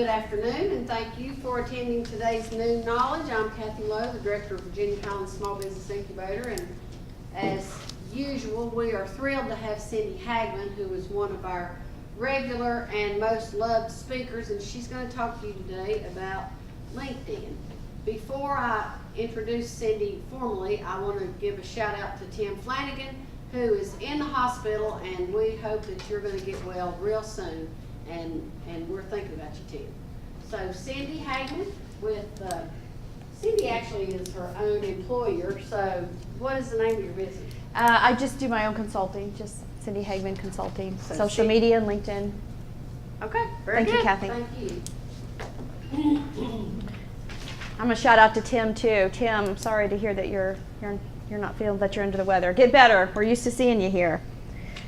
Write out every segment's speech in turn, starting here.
Good afternoon, and thank you for attending today's Noon Knowledge. I'm Kathy Lowe, the Director of Virginia Highlands Small Business Incubator, and as usual, we are thrilled to have Cindy Hagman, who is one of our regular and most loved speakers, and she's going to talk to you today about LinkedIn. Before I introduce Cindy formally, I want to give a shout out to Tim Flanagan, who is in the hospital, and we hope that you're going to get well real soon, and we're thinking about you, Tim. So Cindy Hagman with, Cindy actually is her own employer, so what is the name of your business? I just do my own consulting, just Cindy Hagman Consulting, So social media and LinkedIn. Okay, very Thank you, good. Kathy. Thank you. I'm gonna shout out to Tim too. Tim, I'm sorry to hear that you're not feeling that you're under the weather. Get better. We're used to seeing you here.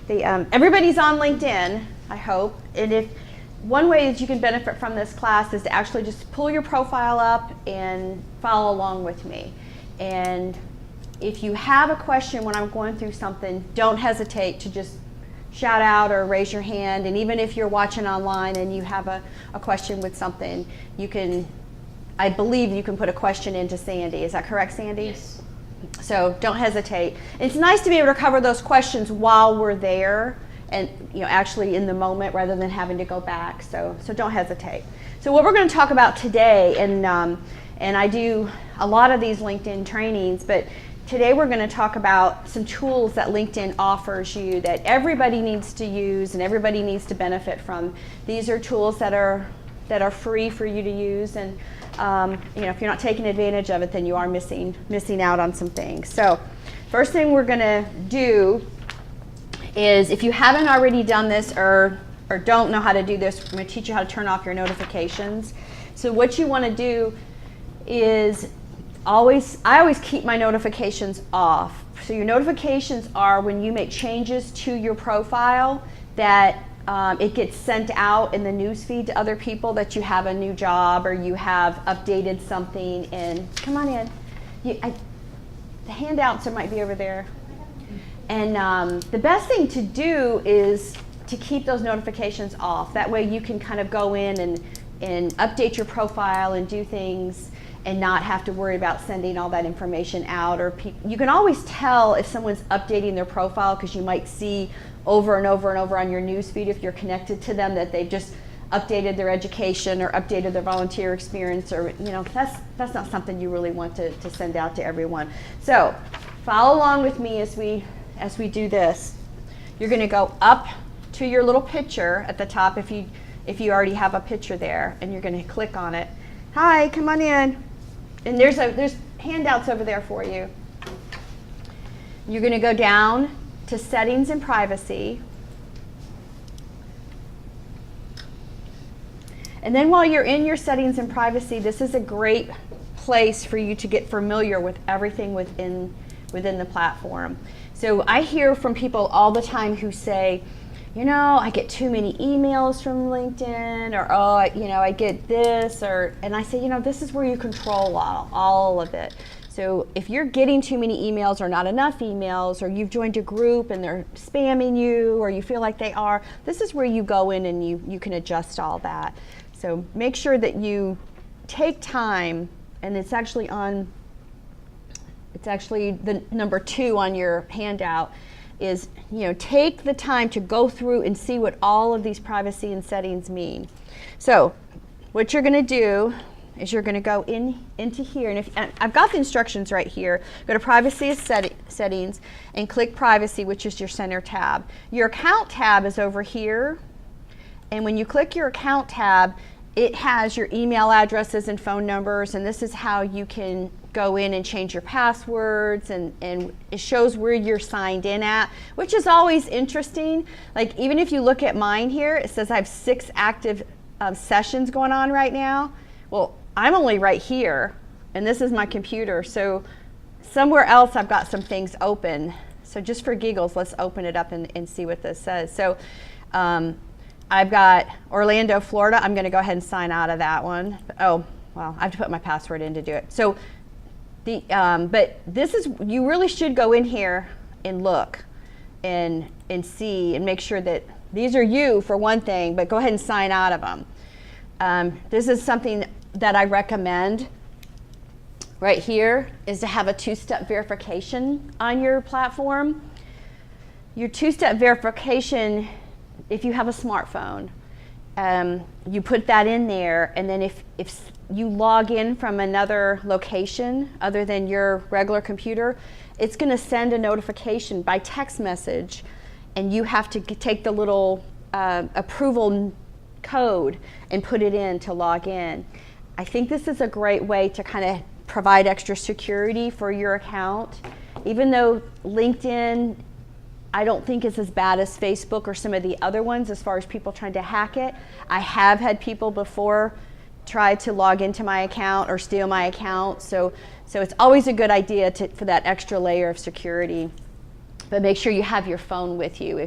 Everybody's on LinkedIn, I hope. And if one way that you can benefit from this class is to actually just pull your profile up and follow along with me. And if you have a question when I'm going through something, don't hesitate to just shout out or raise your hand. And even if you're watching online and you have a question with something, you can, I believe you can put a question into Sandy. Is that correct, Sandy? Yes. So don't hesitate. It's nice to be able to cover those questions while we're there and actually in the moment rather than having to go back. So don't hesitate. So what we're going to talk about today, and I do a lot of these LinkedIn trainings, but today we're going to talk about some tools that LinkedIn offers you that everybody needs to use and everybody needs to benefit from. These are tools that are free for you to use, and if you're not taking advantage of it, then you are missing out on some things. So first thing we're going to do is, if you haven't already done this or don't know how to do this, we're going to teach you how to turn off your notifications. So what you want to do is I always keep my notifications off. So your notifications are when you make changes to your profile that it gets sent out in the news feed to other people that you have a new job or you have updated something. And come on in. The handouts might be over there. And the best thing to do is to keep those notifications off. That way you can kind of go in and update your profile and do things and not have to worry about sending all that information out. Or you can always tell if someone's updating their profile because you might see over and over and over on your newsfeed, if you're connected to them, that they've just updated their education or updated their volunteer experience, or that's not something you really want to send out to everyone. So follow along with me as we do this. You're going to go up to your little picture at the top if you already have a picture there, and you're going to click on it. Hi, come on in. And there's handouts over there for you. You're going to go down to Settings and Privacy. And then while you're in your Settings and Privacy, this is a great place for you to get familiar with everything within the platform. So I hear from people all the time who say, I get too many emails from LinkedIn, or I get this, and I say, this is where you control all of it. So if you're getting too many emails or not enough emails, or you've joined a group and they're spamming you, or you feel like they are, this is where you go in and you can adjust all that. So make sure that you take time, and it's actually the number 2 on your handout, is take the time to go through and see what all of these privacy and settings mean. So what you're going to do is you're going to go into here, and I've got the instructions right here. Go to Privacy Settings and click Privacy, which is your center tab. Your Account tab is over here, and when you click your Account tab, it has your email addresses and phone numbers, and this is how you can go in and change your passwords, and it shows where you're signed in at, which is always interesting. Like, even if you look at mine here, it says I have 6 active sessions going on right now. Well, I'm only right here, and this is my computer, so somewhere else I've got some things open. So just for giggles, let's open it up and see what this says. So I've got Orlando, Florida. I'm going to go ahead and sign out of that one. Oh, well, I have to put my password in to do it. So but this is, you really should go in here and look and see and make sure that these are you for one thing, but go ahead and sign out of them. This is something that I recommend right here, is to have a two-step verification on your platform. Your two-step verification, if you have a smartphone, you put that in there, and then if you log in from another location other than your regular computer, it's going to send a notification by text message, and you have to take the little approval code and put it in to log in. I think this is a great way to kind of provide extra security for your account. Even though LinkedIn, I don't think is as bad as Facebook or some of the other ones as far as people trying to hack it. I have had people before try to log into my account or steal my account, so it's always a good idea for that extra layer of security. But make sure you have your phone with you.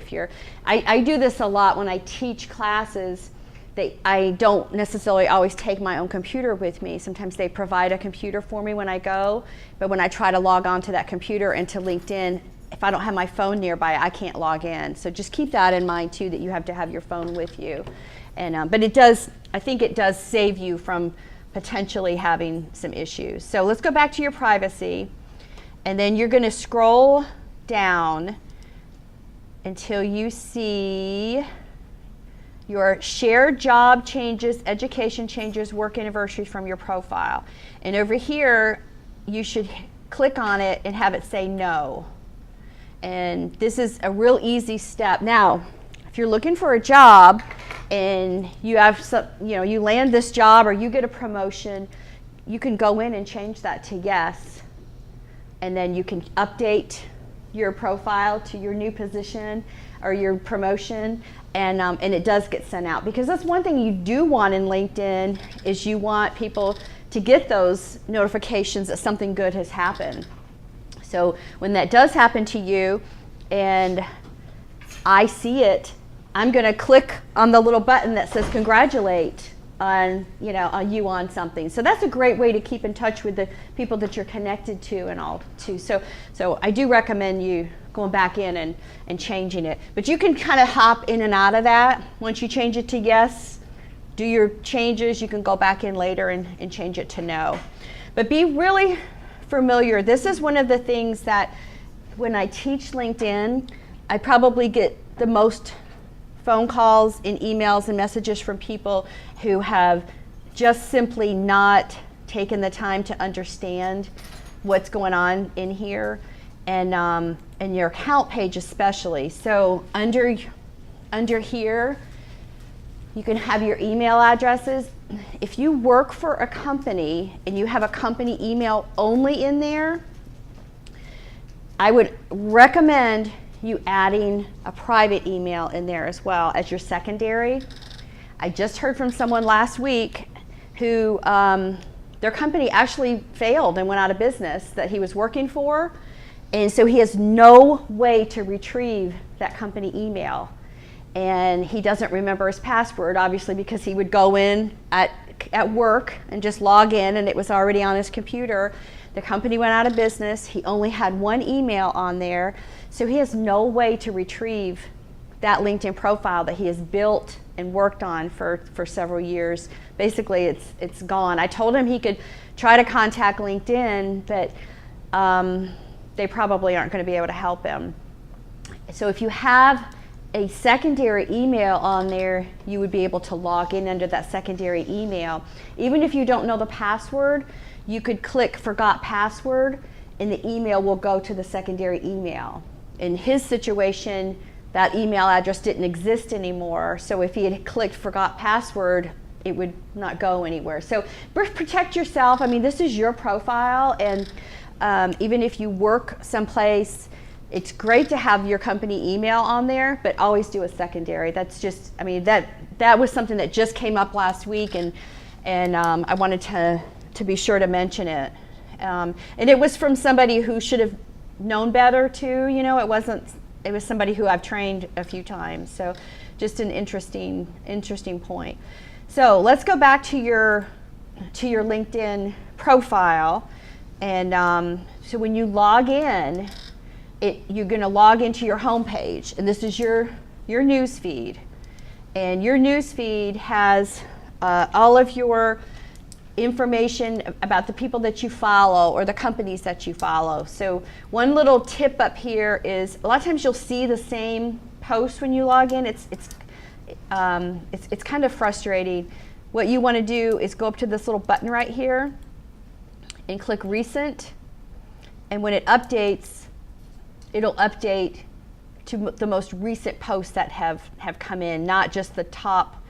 I do this a lot when I teach classes. I don't necessarily always take my own computer with me. Sometimes they provide a computer for me when I go, but when I try to log on to that computer and to LinkedIn, if I don't have my phone nearby, I can't log in. So just keep that in mind too, that you have to have your phone with you. And but I think it does save you from potentially having some issues. So let's go back to your privacy, and then you're going to scroll down until you see your shared job changes, education changes, work anniversaries from your profile. And over here, you should click on it and have it say no. And this is a real easy step. Now, if you're looking for a job and you have you land this job or you get a promotion, you can go in and change that to yes. And then you can update your profile to your new position or your promotion, and it does get sent out. Because that's one thing you do want in LinkedIn, is you want people to get those notifications that something good has happened. So when that does happen to you and I see it, I'm going to click on the little button that says congratulate on you on something. So that's a great way to keep in touch with the people that you're connected to and all too. So I do recommend you going back in and changing it. But you can kind of hop in and out of that. Once you change it to yes, do your changes. You can go back in later and change it to no. But be really familiar. This is one of the things that when I teach LinkedIn, I probably get the most phone calls and emails and messages from people who have just simply not taken the time to understand what's going on in here, and your account page especially. So under here, you can have your email addresses. If you work for a company and you have a company email only in there, I would recommend you adding a private email in there as well as your secondary. I just heard from someone last week who their company actually failed and went out of business that he was working for, and so he has no way to retrieve that company email. And he doesn't remember his password, obviously, because he would go in at work and just log in and it was already on his computer. The company went out of business. He only had one email on there, so he has no way to retrieve that LinkedIn profile that he has built and worked on for several years. Basically, it's gone. I told him he could try to contact LinkedIn, but they probably aren't going to be able to help him. So if you have a secondary email on there, you would be able to log in under that secondary email. Even if you don't know the password, you could click forgot password and the email will go to the secondary email. In his situation, that email address didn't exist anymore, so if he had clicked forgot password, it would not go anywhere. So protect yourself. I mean, this is your profile, and even if you work someplace, it's great to have your company email on there, but always do a secondary. That's just, I mean, that was something that just came up last week, and I wanted to be sure to mention it. And it was from somebody who should have known better too. It was somebody who I've trained a few times. So just an interesting point. So let's go back to your LinkedIn profile, and so when you log in, you're going to log into your home page, and this is your news feed. And your news feed has all of your information about the people that you follow or the companies that you follow. So one little tip up here is a lot of times you'll see the same post when you log in. It's kind of frustrating. What you want to do is go up to this little button right here and click recent, and when it updates, it'll update to the most recent posts that have come in, not just the top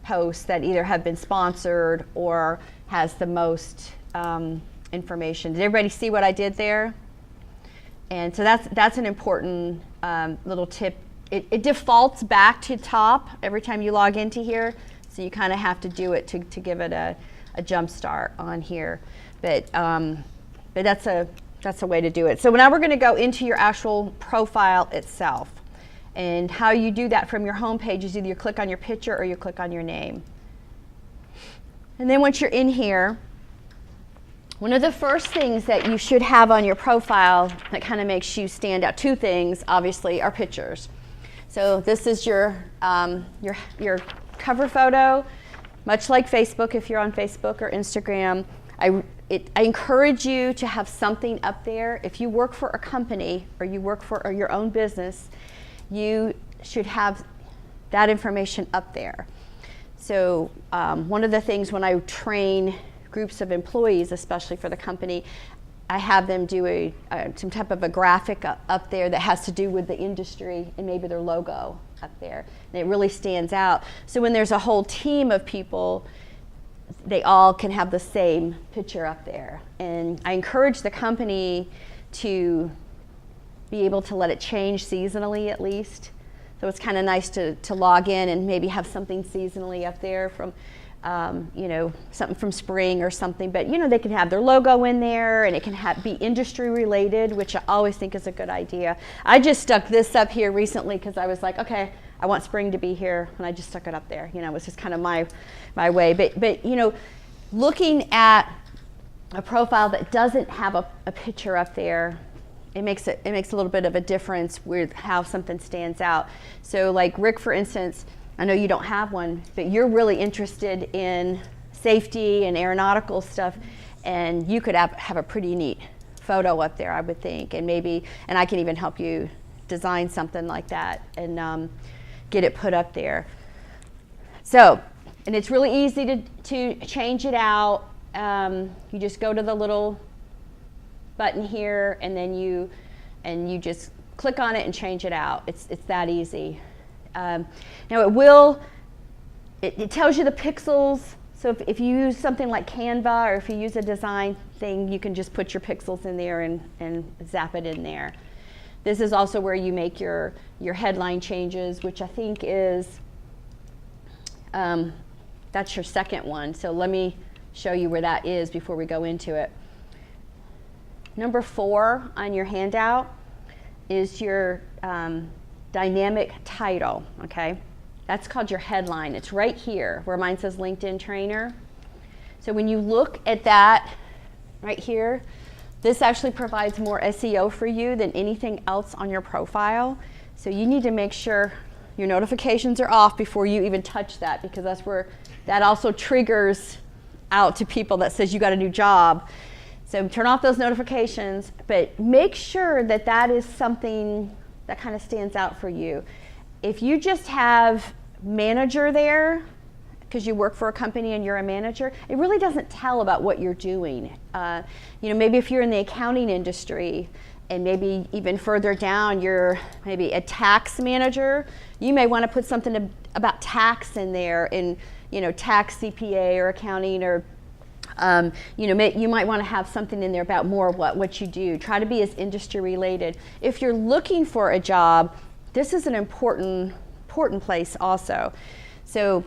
posts that either have been sponsored or has the most information. Did everybody see what I did there? And so that's an important little tip. It defaults back to top every time you log into here, so you kind of have to do it to give it a jump start on here. But that's a way to do it. So now we're going to go into your actual profile itself. And how you do that from your home page is either you click on your picture or you click on your name. And then once you're in here, one of the first things that you should have on your profile that kind of makes you stand out, two things obviously, are pictures. So this is your cover photo, much like Facebook if you're on Facebook or Instagram. I encourage you to have something up there. If you work for a company or you work for your own business, you should have that information up there. So one of the things when I train groups of employees, especially for the company, I have them do some type of a graphic up there that has to do with the industry and maybe their logo up there. And it really stands out. So when there's a whole team of people, they all can have the same picture up there. And I encourage the company to be able to let it change seasonally at least. So it's kind of nice to log in and maybe have something seasonally up there from, something from spring or something. But, they can have their logo in there, and it can be industry related, which I always think is a good idea. I just stuck this up here recently because I was like, okay, I want spring to be here, and I just stuck it up there. It was just kind of my way. But looking at a profile that doesn't have a picture up there, it makes a little bit of a difference with how something stands out. So like Rick, for instance, I know you don't have one, but you're really interested in safety and aeronautical stuff, and you could have a pretty neat photo up there, I would think, and I can even help you design something like that and get it put up there. So, and it's really easy to change it out. You just go to the little button here, and then you just click on it and change it out. It's that easy. Now it tells you the pixels. So if you use something like Canva, or if you use a design thing, you can just put your pixels in there and zap it in there. This is also where you make your headline changes, which I think is, that's your second one. So let me show you where that is before we go into it. Number 4 on your handout is your dynamic title, okay? That's called your headline. It's right here where mine says LinkedIn Trainer. So when you look at that right here, this actually provides more SEO for you than anything else on your profile. So you need to make sure your notifications are off before you even touch that, because that's where that also triggers out to people that says you got a new job. So turn off those notifications, but make sure that that is something that kind of stands out for you. If you just have manager there because you work for a company and you're a manager, it really doesn't tell about what you're doing. Maybe if you're in the accounting industry and maybe even further down, you're maybe a tax manager, you may want to put something about tax in there, in tax, CPA, or accounting, or you might want to have something in there about more of what you do. Try to be as industry related. If you're looking for a job, this is an important place also. So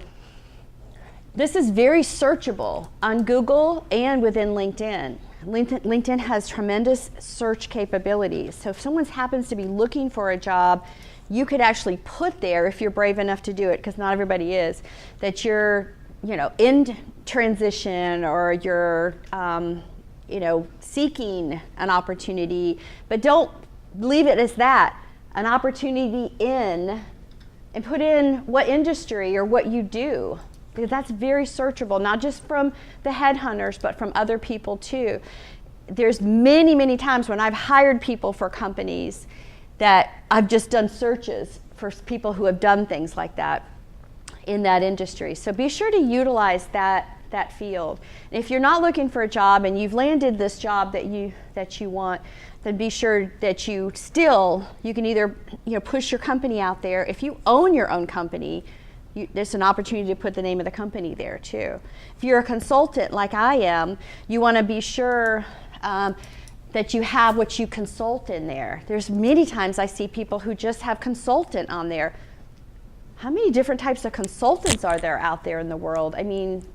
this is very searchable on Google and within LinkedIn. LinkedIn has tremendous search capabilities. So if someone happens to be looking for a job, you could actually put there, if you're brave enough to do it, because not everybody is, that you're in transition, or you're seeking an opportunity, but don't leave it as that, an opportunity in, and put in what industry or what you do. because that's very searchable, not just from the headhunters, but from other people too. There's many, many times when I've hired people for companies that I've just done searches for people who have done things like that in that industry. So be sure to utilize that field. And if you're not looking for a job and you've landed this job that you want, then be sure that you can either push your company out there. If you own your own company, there's an opportunity to put the name of the company there too. If you're a consultant like I am, you want to be sure that you have what you consult in there. There's many times I see people who just have consultant on there. How many different types of consultants are there out there in the world? I mean,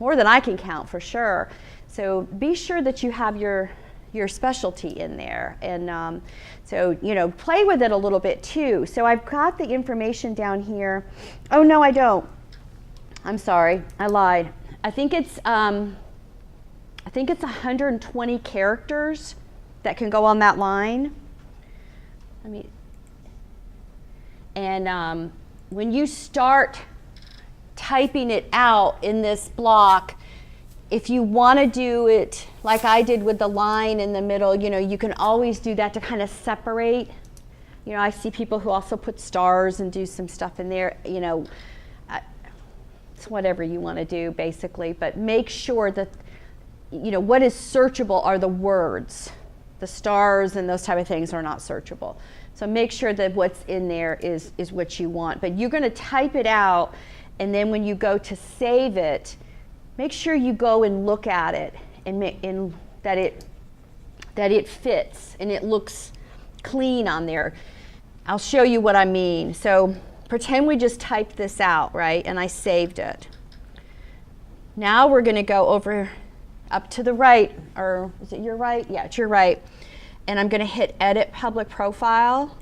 more than I can count for sure. So be sure that you have your specialty in there. And so, play with it a little bit too. So I've got the information down here. Oh, no, I don't. I'm sorry, I lied. I think it's 120 characters that can go on that line. When you start typing it out in this block, if you want to do it like I did with the line in the middle, you can always do that to kind of separate. I see people who also put stars and do some stuff in there. It's whatever you want to do, basically. But make sure that, what is searchable are the words. The stars and those type of things are not searchable. So make sure that what's in there is what you want. But you're going to type it out, and then when you go to save it, make sure you go and look at it and that it fits and it looks clean on there. I'll show you what I mean. So pretend we just typed this out, right? And I saved it. Now we're going to go over up to the right, or is it your right? Yeah, it's your right. And I'm going to hit Edit Public Profile.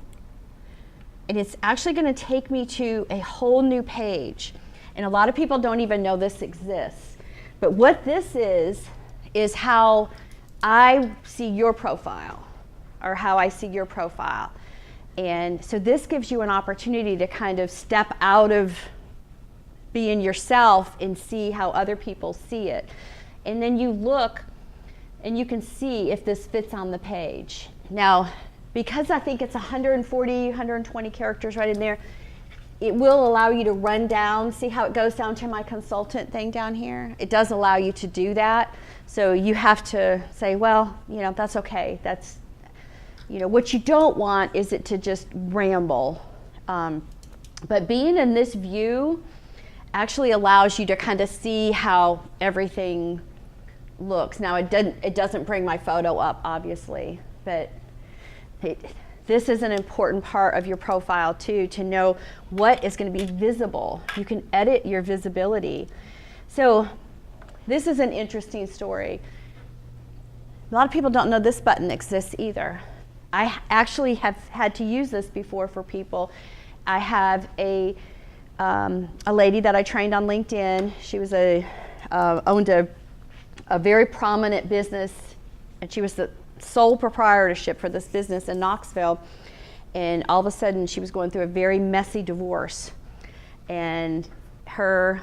And it's actually going to take me to a whole new page. And a lot of people don't even know this exists. But what this is how I see your profile, or how I see your profile. And so this gives you an opportunity to kind of step out of being yourself and see how other people see it. And then you look and you can see if this fits on the page. Now, because I think it's 140, 120 characters right in there, it will allow you to run down. See how it goes down to my consultant thing down here? It does allow you to do that. So you have to say, well, that's okay. That's, what you don't want is it to just ramble. But being in this view actually allows you to kind of see how everything looks. Now it doesn't bring my photo up, obviously, but this is an important part of your profile too, to know what is going to be visible. You can edit your visibility. So this is an interesting story. A lot of people don't know this button exists either. I actually have had to use this before for people. I have a lady that I trained on LinkedIn. She was owned a very prominent business, and she was the sole proprietorship for this business in Knoxville. And all of a sudden, she was going through a very messy divorce. And her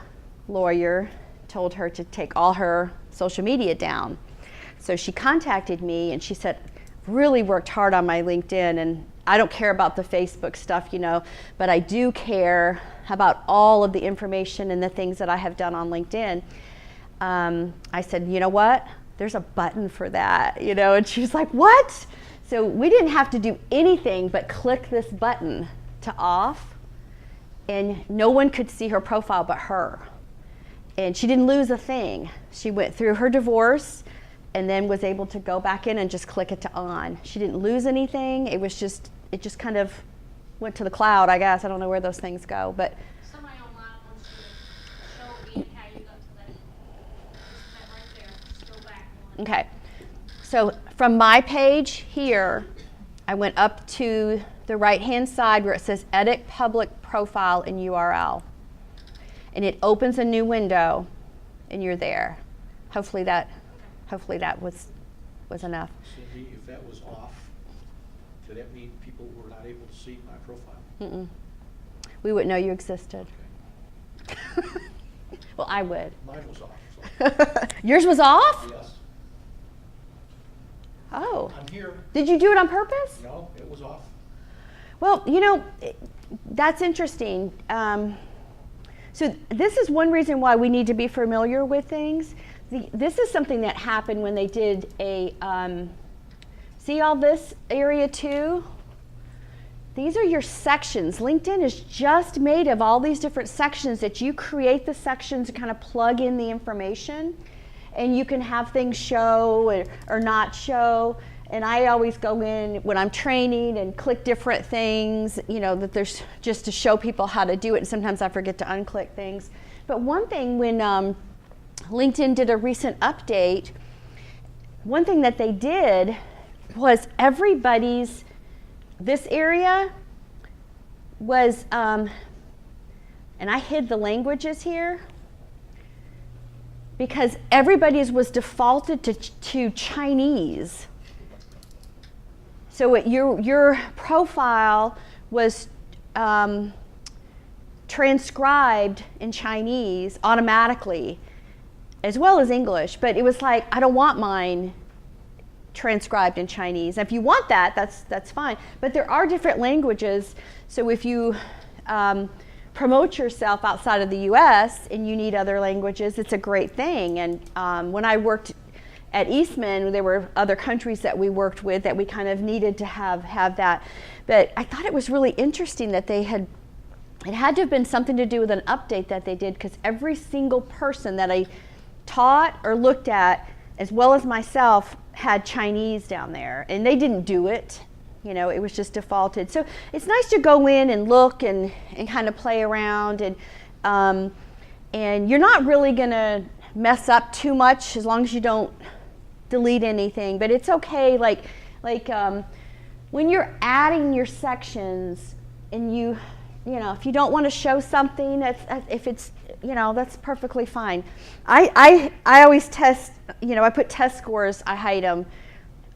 lawyer told her to take all her social media down. So she contacted me, and she said, really worked hard on my LinkedIn, and I don't care about the Facebook stuff, but I do care about all of the information and the things that I have done on LinkedIn. I said, you know what? There's a button for that, and she was like, what? So we didn't have to do anything but click this button to off, and no one could see her profile but her. And she didn't lose a thing. She went through her divorce and then was able to go back in and just click it to on. She didn't lose anything. It just kind of went to the cloud, I guess. I don't know where those things go, but somebody online wants to show me how you got to that right there. Just go back one. okay. So from my page here, I went up to the right-hand side where it says Edit Public Profile and URL. And it opens a new window, and you're there. Hopefully that was enough. Cindy, if that was off, did that mean people were not able to see my profile? Mm-mm. We wouldn't know you existed. Okay. Well, I would. Mine was off, so, Yours was off? yes. Oh. I'm here. Did you do it on purpose? No, it was off. Well, that's interesting. So this is one reason why we need to be familiar with things. This is something that happened when they did a, see all this area too? These are your sections. LinkedIn is just made of all these different sections that you create the sections to kind of plug in the information, and you can have things show or not show. And I always go in when I'm training and click different things, that there's just to show people how to do it. And sometimes I forget to unclick things. But one thing when LinkedIn did a recent update, one thing that they did was this area was, and I hid the languages here, because everybody's was defaulted to Chinese. So your profile was transcribed in Chinese automatically, as well as English. But it was like, I don't want mine transcribed in Chinese. If you want that, that's fine. But there are different languages. So if you promote yourself outside of the U.S. and you need other languages, it's a great thing. And when I worked at Eastman, there were other countries that we worked with that we kind of needed to have that. But I thought it was really interesting that it had to have been something to do with an update that they did, because every single person that I taught or looked at, as well as myself, had Chinese down there, and they didn't do it. It was just defaulted. So it's nice to go in and look and kind of play around, and you're not really gonna mess up too much as long as you don't delete anything. But it's okay, like when you're adding your sections, and if you don't want to show something, that's perfectly fine. I always test, I put test scores, I hide them.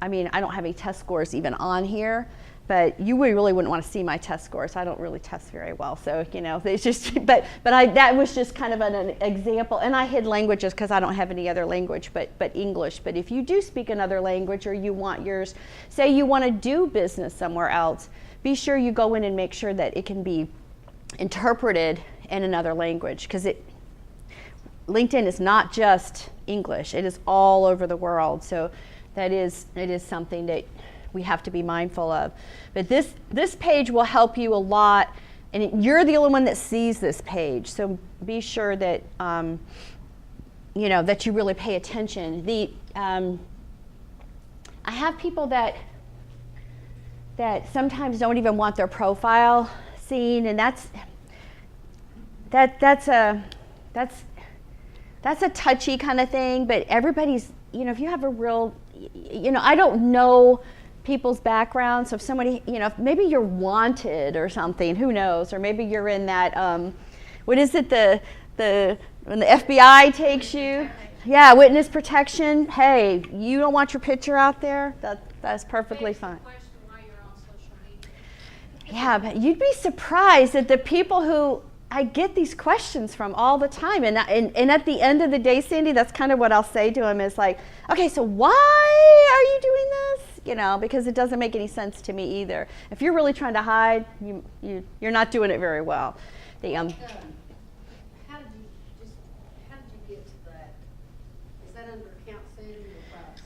I mean, I don't have any test scores even on here, but you really wouldn't want to see my test scores. I don't really test very well, so it's just. But that was just kind of an example. And I hid languages because I don't have any other language, but English. But if you do speak another language, or you want yours, say you want to do business somewhere else, be sure you go in and make sure that it can be interpreted in another language, because LinkedIn is not just English; it is all over the world. So it is something that we have to be mindful of. But this page will help you a lot, and you're the only one that sees this page. So be sure that that you really pay attention. I have people that sometimes don't even want their profile seen, and that's a touchy kind of thing. But everybody's, if you have a real, I don't know people's background. So if somebody, maybe you're wanted or something, who knows? Or maybe you're in that, what is it, when the FBI takes you? Yeah, witness protection. Hey, you don't want your picture out there? That's perfectly fine. Question why you're on social media. Yeah, but you'd be surprised at the people who I get these questions from all the time. And at the end of the day, Sandy, that's kind of what I'll say to them is like, okay, so why are you doing this? Because it doesn't make any sense to me either. If you're really trying to hide, you're not doing it very well. How did you get to that? Is that under account setting or privacy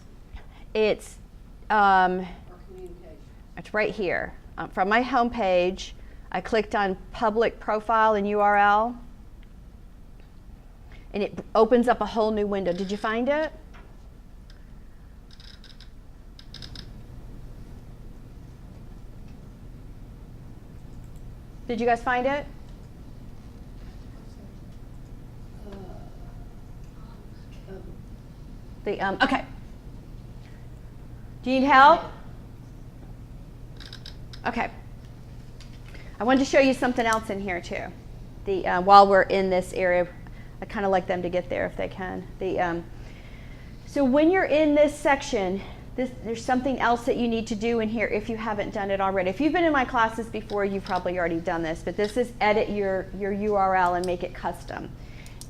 It's or communication? it's right here. From my home page, I clicked on public profile and URL, and it opens up a whole new window. Did you find it? Did you guys find it? Okay. Do you need help? Okay. I wanted to show you something else in here too. While we're in this area, I kind of like them to get there if they can. So when you're in this section, there's something else that you need to do in here if you haven't done it already. If you've been in my classes before, you've probably already done this, but this is edit your URL and make it custom.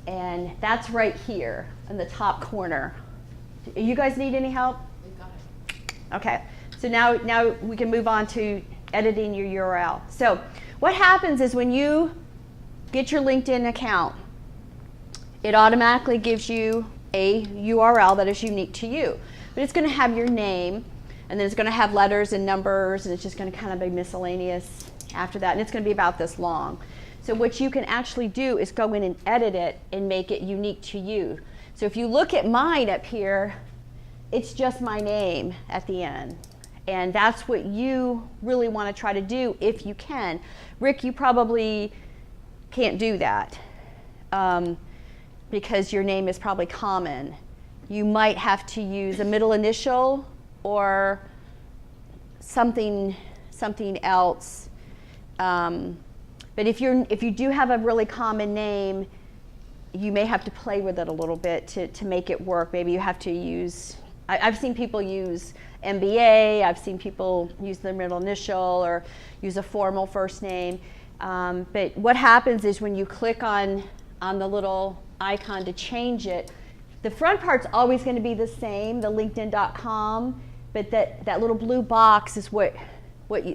And that's right here in the top corner. You guys need any help? Okay, so now we can move on to editing your URL. So what happens is when you get your LinkedIn account, it automatically gives you a URL that is unique to you. But it's going to have your name, and then it's going to have letters and numbers, and it's just going to kind of be miscellaneous after that, and it's going to be about this long. So what you can actually do is go in and edit it and make it unique to you. So if you look at mine up here, it's just my name at the end. And that's what you really want to try to do if you can. Rick, you probably can't do that because your name is probably common. You might have to use a middle initial or something else. But if you do have a really common name, you may have to play with it a little bit to make it work. Maybe you have to use, I've seen people use MBA, I've seen people use their middle initial or use a formal first name. But what happens is when you click on the little icon to change it, the front part's always going to be the same, the linkedin.com, but that little blue box is what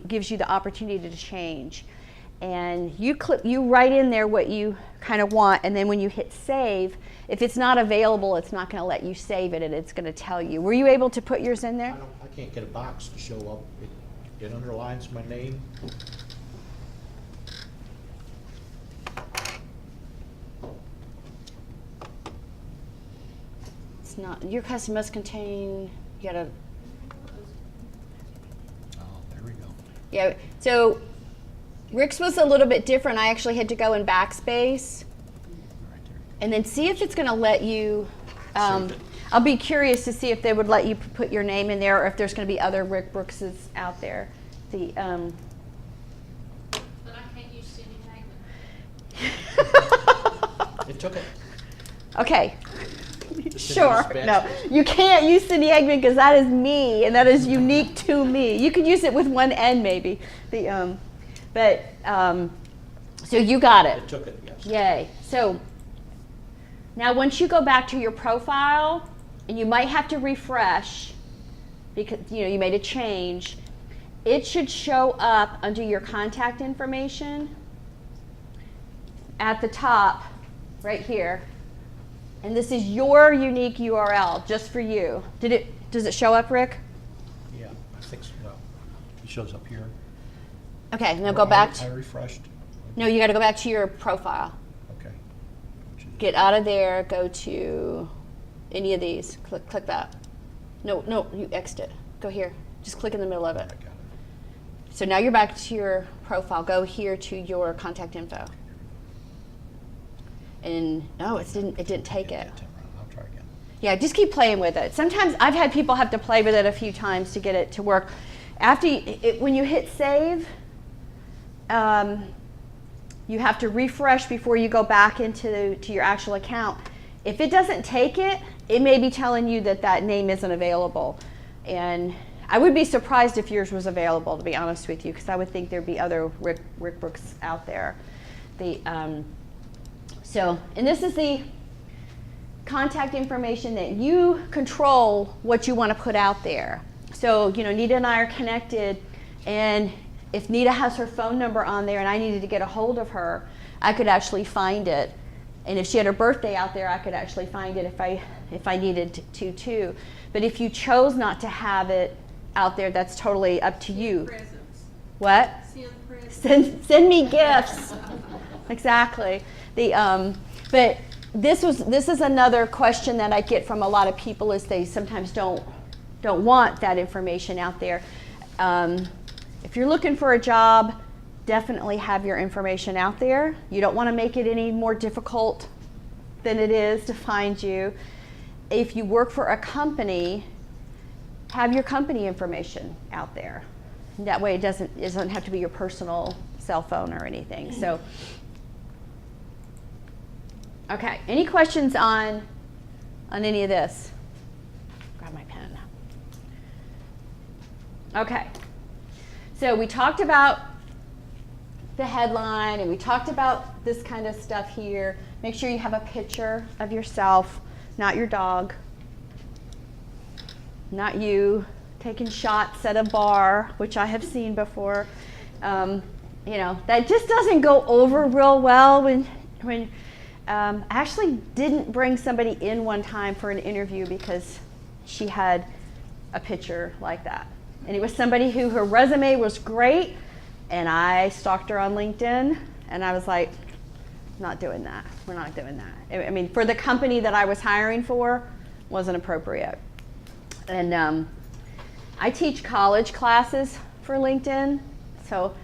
gives you the opportunity to change. And you write in there what you kind of want, and then when you hit save, if it's not available, it's not going to let you save it, and it's going to tell you. Were you able to put yours in there? I can't get a box to show up. It underlines my name. It's not. Your custom must contain. You gotta. Oh, there we go. Yeah. So Rick's was a little bit different. I actually had to go in backspace Right there. and then see if it's going to let you. Save it. I'll be curious to see if they would let you put your name in there, or if there's going to be other Rick Brookses out there. But I can't use Cindy Hagman. It took it. Okay. Cindy's Sure. best. No, you can't use Cindy Eggman because that is me, and that is unique to me. You could use it with one N maybe. So you got it. It took it, yes. Yay. So now once you go back to your profile, and you might have to refresh because you made a change, it should show up under your contact information at the top right here. And this is your unique URL just for you. Does it show up, Rick? Yeah, I think so. Well, it shows up here. Okay, now go back I to, refreshed. no, you got to go back to your profile. Okay. Get out of there, go to any of these. Click that. No, you X'd it. Go here. Just click in the middle of I it. got it. So now you're back to your profile. Go here to your contact info. And no, it didn't take it. I'll try again. Yeah, just keep playing with it. Sometimes I've had people have to play with it a few times to get it to work. After when you hit save, you have to refresh before you go back to your actual account. If it doesn't take it, it may be telling you that name isn't available. And I would be surprised if yours was available, to be honest with you, because I would think there'd be other Rick Brooks out there. And this is the contact information that you control what you want to put out there. So, Nita and I are connected, and if Nita has her phone number on there and I needed to get a hold of her, I could actually find it. And if she had her birthday out there, I could actually find it if I needed to too. But if you chose not to have it out there, that's totally up to you. Presents. What? Send presents. Send me gifts. Exactly. But this is another question that I get from a lot of people is they sometimes don't want that information out there. If you're looking for a job, definitely have your information out there. You don't want to make it any more difficult than it is to find you. If you work for a company, have your company information out there. That way it doesn't have to be your personal cell phone or anything. So, okay, any questions on any of this? Grab my pen. Okay, so we talked about the headline and we talked about this kind of stuff here, make sure you have a picture of yourself, not your dog, not you taking shots at a bar, which I have seen before. You know, that just doesn't go over real well when I actually didn't bring somebody in one time for an interview because she had a picture like that. And it was somebody who her resume was great, and I stalked her on LinkedIn, and I was like, not doing that. We're not doing that. I mean, for the company that I was hiring for, wasn't appropriate. And I teach college classes for LinkedIn, so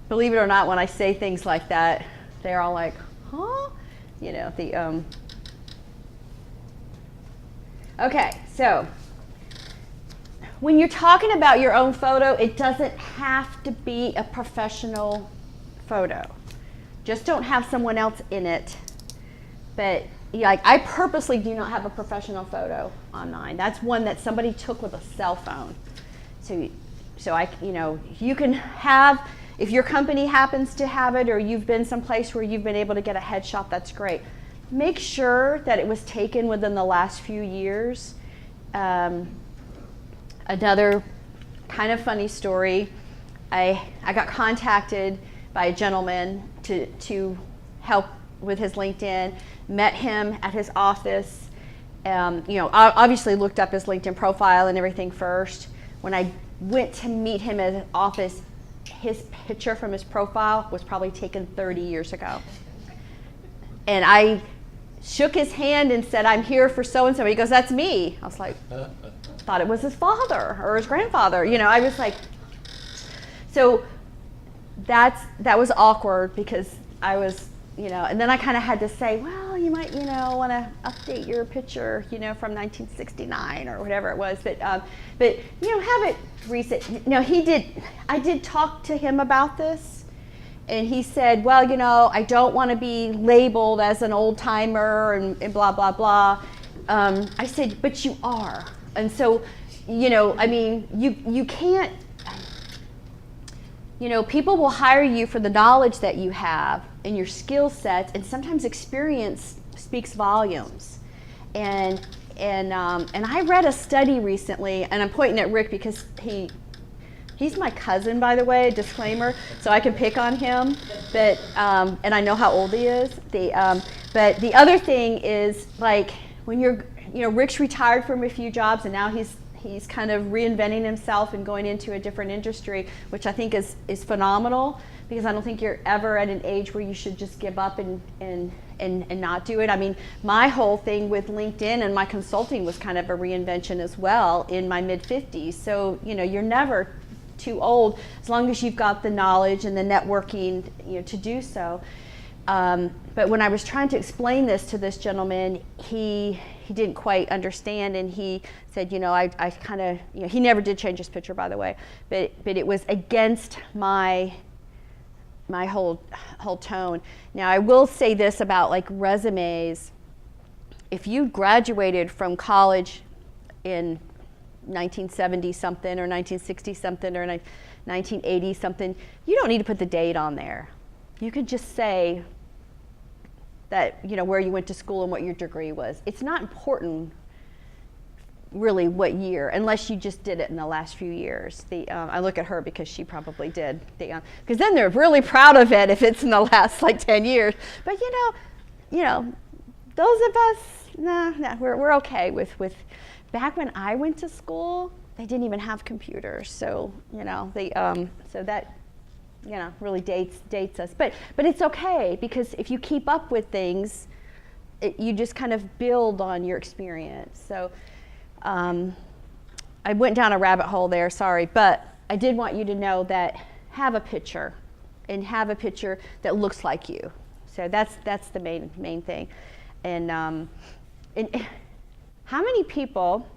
believe it or not, when I say things like that, they're all like, huh? You know, okay, so when you're talking about your own photo, it doesn't have to be a professional photo. Just don't have someone else in it. But like, I purposely do not have a professional photo on mine. That's one that somebody took with a cell phone. So I, you know, you can have, if your company happens to have it or you've been someplace where you've been able to get a headshot, that's great. Make sure that it was taken within the last few years. Another kind of funny story, I got contacted by a gentleman to help with his LinkedIn, met him at his office, you know, I obviously looked up his LinkedIn profile and everything first. When I went to meet him at his office, his picture from his profile was probably taken 30 years ago. And I shook his hand and said, I'm here for so-and-so. He goes, that's me. I was like, thought it was his father or his grandfather. You know, I was like, so that was awkward because I was, you know, and then I kind of had to say, well, you might, you know, want to update your picture, you know, from 1969 or whatever it was. But you know, have it recent. No, I did talk to him about this, and he said, well, you know, I don't want to be labeled as an old timer and blah, blah, blah. I said, but you are. And so, you know, I mean, you can't, you know, people will hire you for the knowledge that you have and your skill sets, and sometimes experience speaks volumes. And I read a study recently, and I'm pointing at Rick because he's my cousin, by the way, disclaimer, so I can pick on him, but, and I know how old he is. But the other thing is, like, when you're, you know, Rick's retired from a few jobs, and now he's kind of reinventing himself and going into a different industry, which I think is phenomenal, because I don't think you're ever at an age where you should just give up and not do it. I mean, my whole thing with LinkedIn and my consulting was kind of a reinvention as well in my mid-50s. So, you know, you're never too old as long as you've got the knowledge and the networking, you know, to do so. But when I was trying to explain this to this gentleman, he didn't quite understand, and he said, you know, I kind of, you know, he never did change his picture, by the way, but it was against my whole tone. Now, I will say this about like resumes. If you graduated from college in 1970 something or 1960 something or 1980 something, you don't need to put the date on there. You could just say that, you know, where you went to school and what your degree was. It's not important really what year, unless you just did it in the last few years. I look at her because she probably did. Because then they're really proud of it if it's in the last like 10 years. But you know, those of us, nah, we're okay with. Back when I went to school, they didn't even have computers, so you know so that, you know, really dates us. But it's okay, because if you keep up with things, you just kind of build on your experience. So I went down a rabbit hole there, sorry, but I did want you to know that have a picture, and have a picture that looks like you. So that's the main thing. And how many people,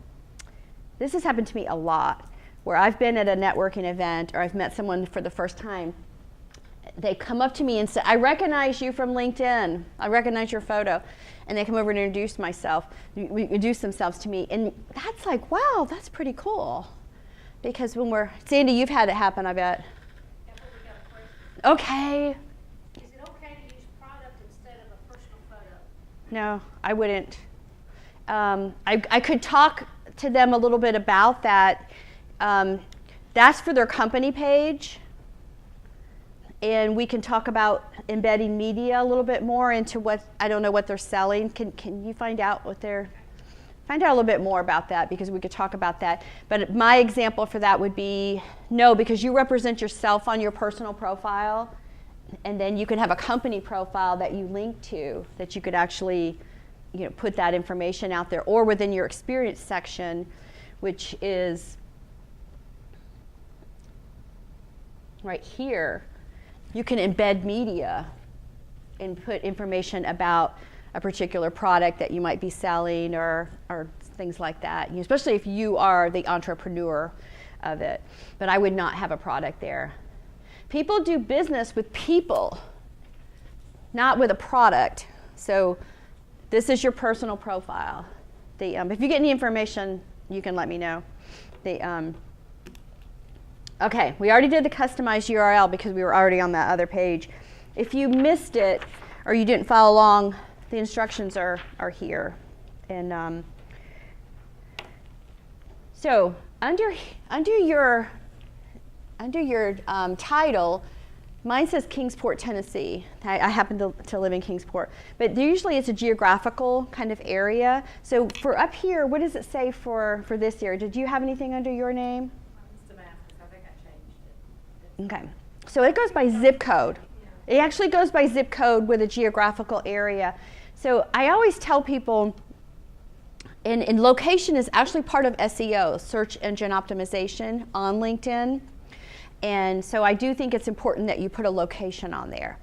this has happened to me a lot, where I've been at a networking event or I've met someone for the first time, they come up to me and say, I recognize you from LinkedIn. I recognize your photo. And they come over and introduce themselves to me. And that's like, wow, that's pretty cool. Because when Sandy, you've had it happen, I bet. Okay. Is it okay to use product instead of a personal photo? No, I wouldn't. I could talk to them a little bit about that. That's for their company page. And we can talk about embedding media a little bit more into what, I don't know what they're selling. Can you find out what they're, find out a little bit more about that, because we could talk about that. But my example for that would be no, because you represent yourself on your personal profile, and then you can have a company profile that you link to that you could actually, you know, put that information out there, or within your experience section, which is right here. You can embed media and put information about a particular product that you might be selling, or things like that, you know, especially if you are the entrepreneur of it. But I would not have a product there. People do business with people, not with a product. So this is your personal profile. If you get any information, you can let me know. Okay, we already did the customized URL because we were already on that other page. If you missed it or you didn't follow along, the instructions are here. And so under your title, mine says Kingsport, Tennessee. I happen to live in Kingsport, but usually it's a geographical kind of area. So for up here, what does it say for this area? Did you have anything under your name? Okay, so it goes by zip code. It actually goes by zip code with a geographical area. So I always tell people, and location is actually part of SEO, search engine optimization on LinkedIn. And so I do think it's important that you put a location on there,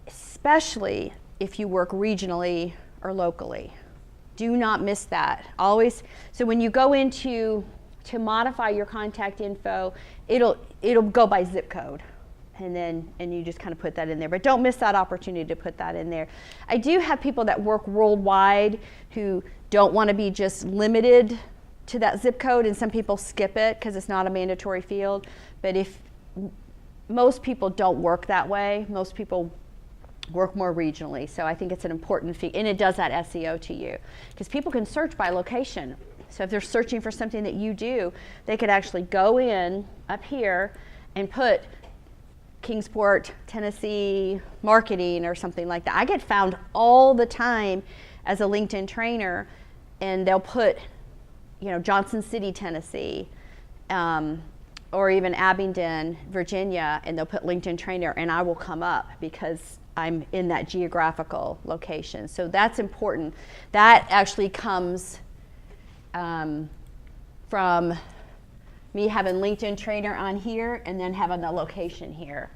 especially if you work regionally or locally. Do not miss that. Always, so when you go into to modify your contact info, it'll go by zip code, and you just kind of put that in there. But don't miss that opportunity to put that in there. I do have people that work worldwide who don't want to be just limited to that zip code, and some people skip it because it's not a mandatory field. But if most people don't work that way, most people work more regionally. So I think it's an important fee, and it does that SEO to you, because people can search by location. So if they're searching for something that you do, they could actually go in up here and put Kingsport, Tennessee marketing or something like that. I get found all the time as a LinkedIn trainer, and they'll put, you know, Johnson City, Tennessee, or even Abingdon, Virginia, and they'll put LinkedIn trainer, and I will come up because I'm in that geographical location. So that's important. That actually comes from me having LinkedIn trainer on here and then having the location here.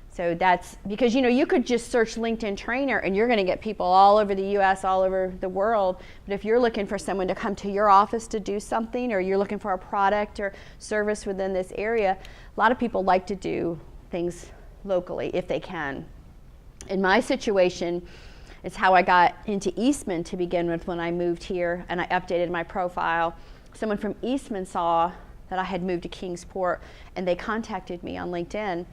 So that's because, you know, you could just search LinkedIn trainer and you're going to get people all over the US, all over the world. But if you're looking for someone to come to your office to do something, or you're looking for a product or service within this area, a lot of people like to do things locally if they can. In my situation, it's how I got into Eastman to begin with when I moved here and I updated my profile. Someone from Eastman saw that I had moved to Kingsport, and they contacted me on LinkedIn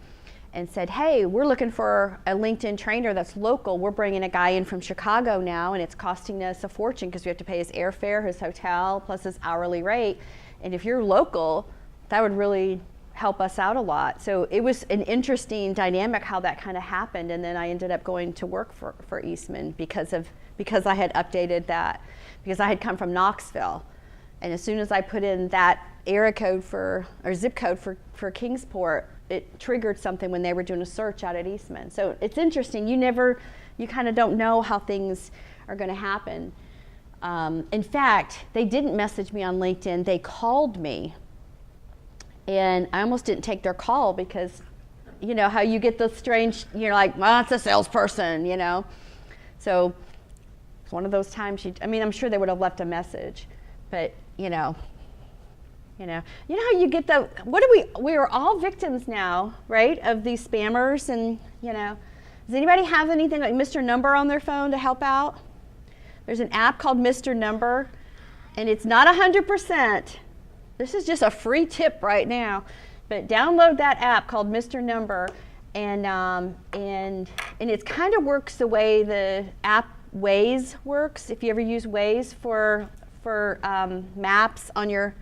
and said, hey, we're looking for a LinkedIn trainer that's local. We're bringing a guy in from Chicago now, and it's costing us a fortune because we have to pay his airfare, his hotel, plus his hourly rate. And if you're local, that would really help us out a lot. So it was an interesting dynamic how that kind of happened, and then I ended up going to work for Eastman because I had updated that, because I had come from Knoxville, and as soon as I put in that area code or zip code for Kingsport, it triggered something when they were doing a search out at Eastman. So it's interesting. You kind of don't know how things are going to happen. In fact, they didn't message me on LinkedIn. They called me. And I almost didn't take their call because, you know, how you get the strange, you're like, well, it's a salesperson, you know. So it's one of those times I'm sure they would have left a message, but, you know how you get we are all victims now, right, of these spammers, and, you know, does anybody have anything like Mr. Number on their phone to help out? There's an app called Mr. Number, and it's not 100%. This is just a free tip right now, but download that app called Mr. Number, and it kind of works the way the app Waze works. If you ever use Waze for maps on your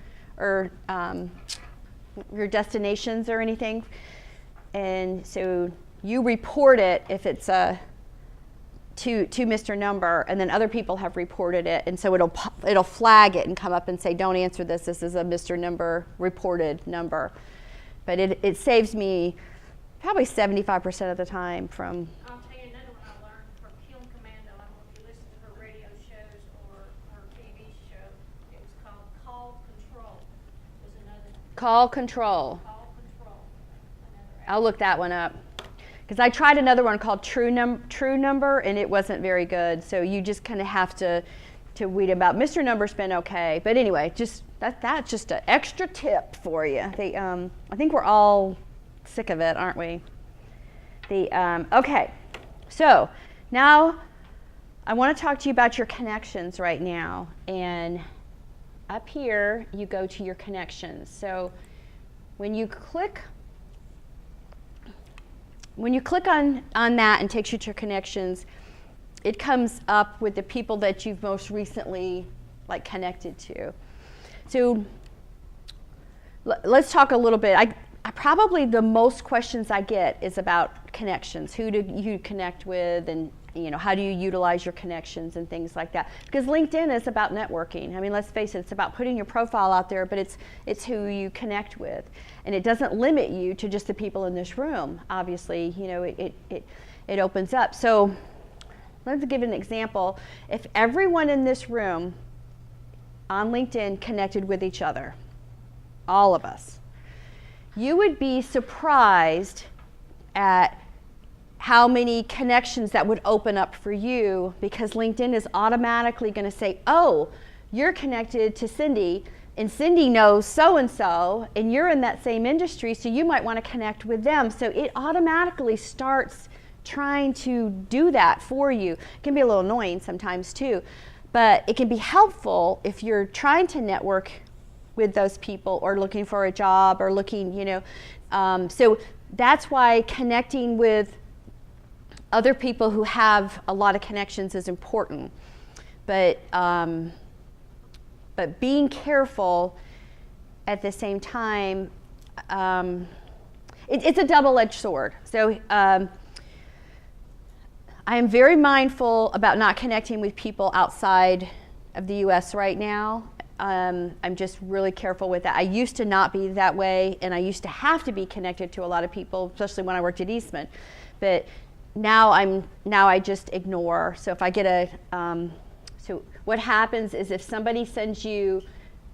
destinations or anything, and so you report it if it's to Mr. Number, and then other people have reported it, and so it'll flag it and come up and say, don't answer this. This is a Mr. Number reported number. But it saves me probably 75% of the time from. I'll tell you another one I learned from Kim Commando. I don't know if you listen to her radio shows or her TV show. It was called Call Control. Was another. Call Control. Call Control. Another I'll look that one up. Because I tried another one called True Number, and it wasn't very good. So you just kind of have to weed about. Mr. Number's been okay, but anyway, just that's just an extra tip for you. I think we're all sick of it, aren't we? Okay, so now I want to talk to you about your connections right now. And up here, you go to your connections. So when you click on that and takes you to your connections, it comes up with the people that you've most recently connected to. So let's talk a little bit. I probably the most questions I get is about connections. Who do you connect with, and how do you utilize your connections and things like that? Because LinkedIn is about networking. I mean, let's face it, it's about putting your profile out there, but it's who you connect with. And it doesn't limit you to just the people in this room. Obviously, it opens up. So let's give an example. If everyone in this room on LinkedIn connected with each other, all of us, you would be surprised at how many connections that would open up for you, because LinkedIn is automatically going to say, oh, you're connected to Cindy, and Cindy knows so-and-so, and you're in that same industry, so you might want to connect with them. So it automatically starts trying to do that for you. It can be a little annoying sometimes too, but it can be helpful if you're trying to network with those people or looking for a job or looking, so that's why connecting with other people who have a lot of connections is important. But being careful at the same time, it's a double-edged sword. So I am very mindful about not connecting with people outside of the U.S. right now. I'm just really careful with that. I used to not be that way, and I used to have to be connected to a lot of people, especially when I worked at Eastman. But now I just ignore. So if I get so what happens is if somebody sends you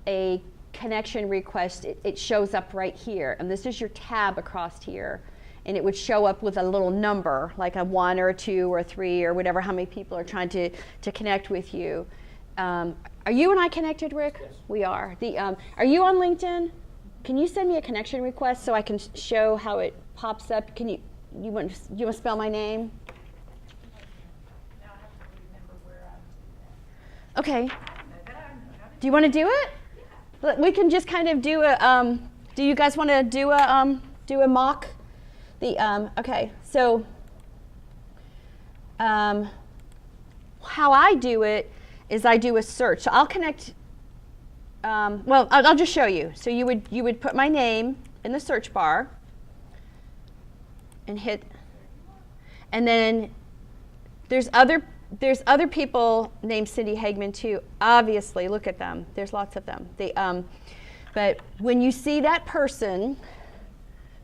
a connection request, it shows up right here, and this is your tab across here, and it would show up with a little number, like a 1 or a 2 or a 3 or whatever, how many people are trying to connect with you. Are you and I connected, Rick? Yes. We are. Are you on LinkedIn? Can you send me a connection request so I can show how it pops up? Can you want to spell my name? Now I have to remember where Okay. I'm. Do you want to do it? Yeah. We can just kind of do a. Do you guys want to do a mock? Okay. So how I do it is I do a search. So I'll connect. Well, I'll just show you. So you would put my name in the search bar and hit, and then there's other people named Cindy Hagman too. Obviously, look at them. There's lots of them. But when you see that person,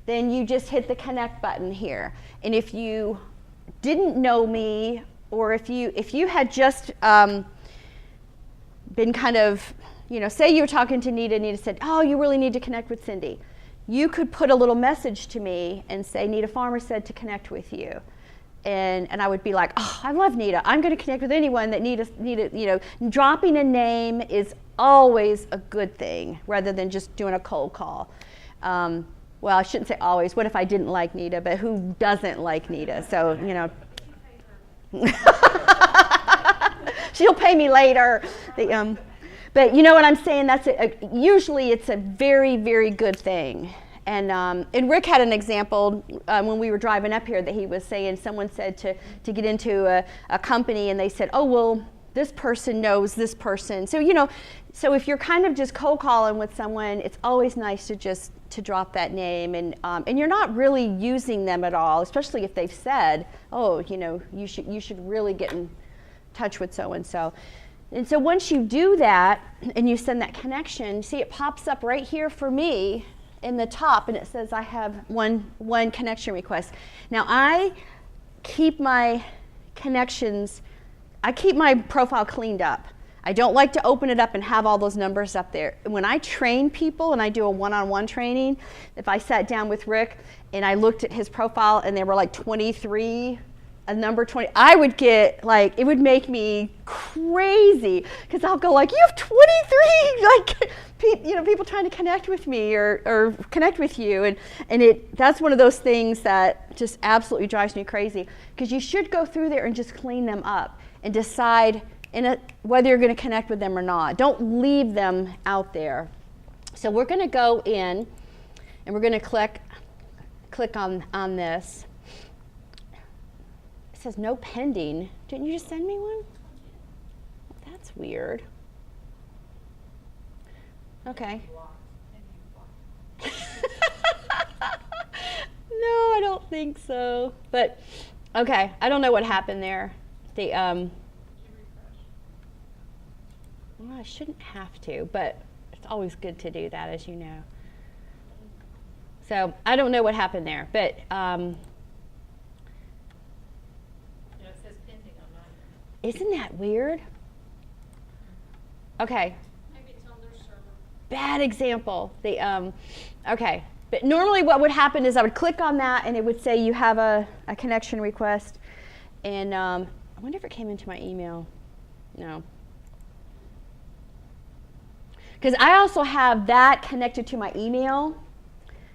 then you just hit the connect button here. And if you didn't know me, or if you had just been kind of, say you were talking to Nita, Nita said, oh, you really need to connect with Cindy. You could put a little message to me and say, Nita Farmer said to connect with you. And I would be like, oh, I love Nita. I'm going to connect with anyone that Nita, dropping a name is always a good thing rather than just doing a cold call. Well, I shouldn't say always. What if I didn't like Nita? But who doesn't like Nita? So, she'll pay me later. But you know what I'm saying? Usually it's a very, very good thing. And Rick had an example when we were driving up here that he was saying someone said to get into a company, and they said, oh, well, this person knows this person. So, so if you're kind of just cold calling with someone, it's always nice to drop that name, and you're not really using them at all, especially if they've said, oh, you should really get in touch with so-and-so. And so once you do that and you send that connection, see it pops up right here for me in the top, and it says I have one connection request. Now I keep my connections, I keep my profile cleaned up. I don't like to open it up and have all those numbers up there. When I train people and I do a one-on-one training, if I sat down with Rick and I looked at his profile and there were like 23, a number 20, I would get like, it would make me crazy, because I'll go like, you have 23, like, people trying to connect with me or connect with you, and that's one of those things that just absolutely drives me crazy, because you should go through there and just clean them up and decide whether you're going to connect with them or not. Don't leave them out there. So we're going to go in and we're going to click on this. It says no pending. Didn't you just send me one? That's weird. Okay. No, I don't think so. But okay, I don't know what happened there. Well, I shouldn't have to, but it's always good to do that, as you know. So I don't know what happened there, but It says pending on mine. isn't that weird? Okay. Maybe it's on their server. Bad example. Okay, but normally what would happen is I would click on that and it would say you have a connection request, and I wonder if it came into my email. No. Because I also have that connected to my email,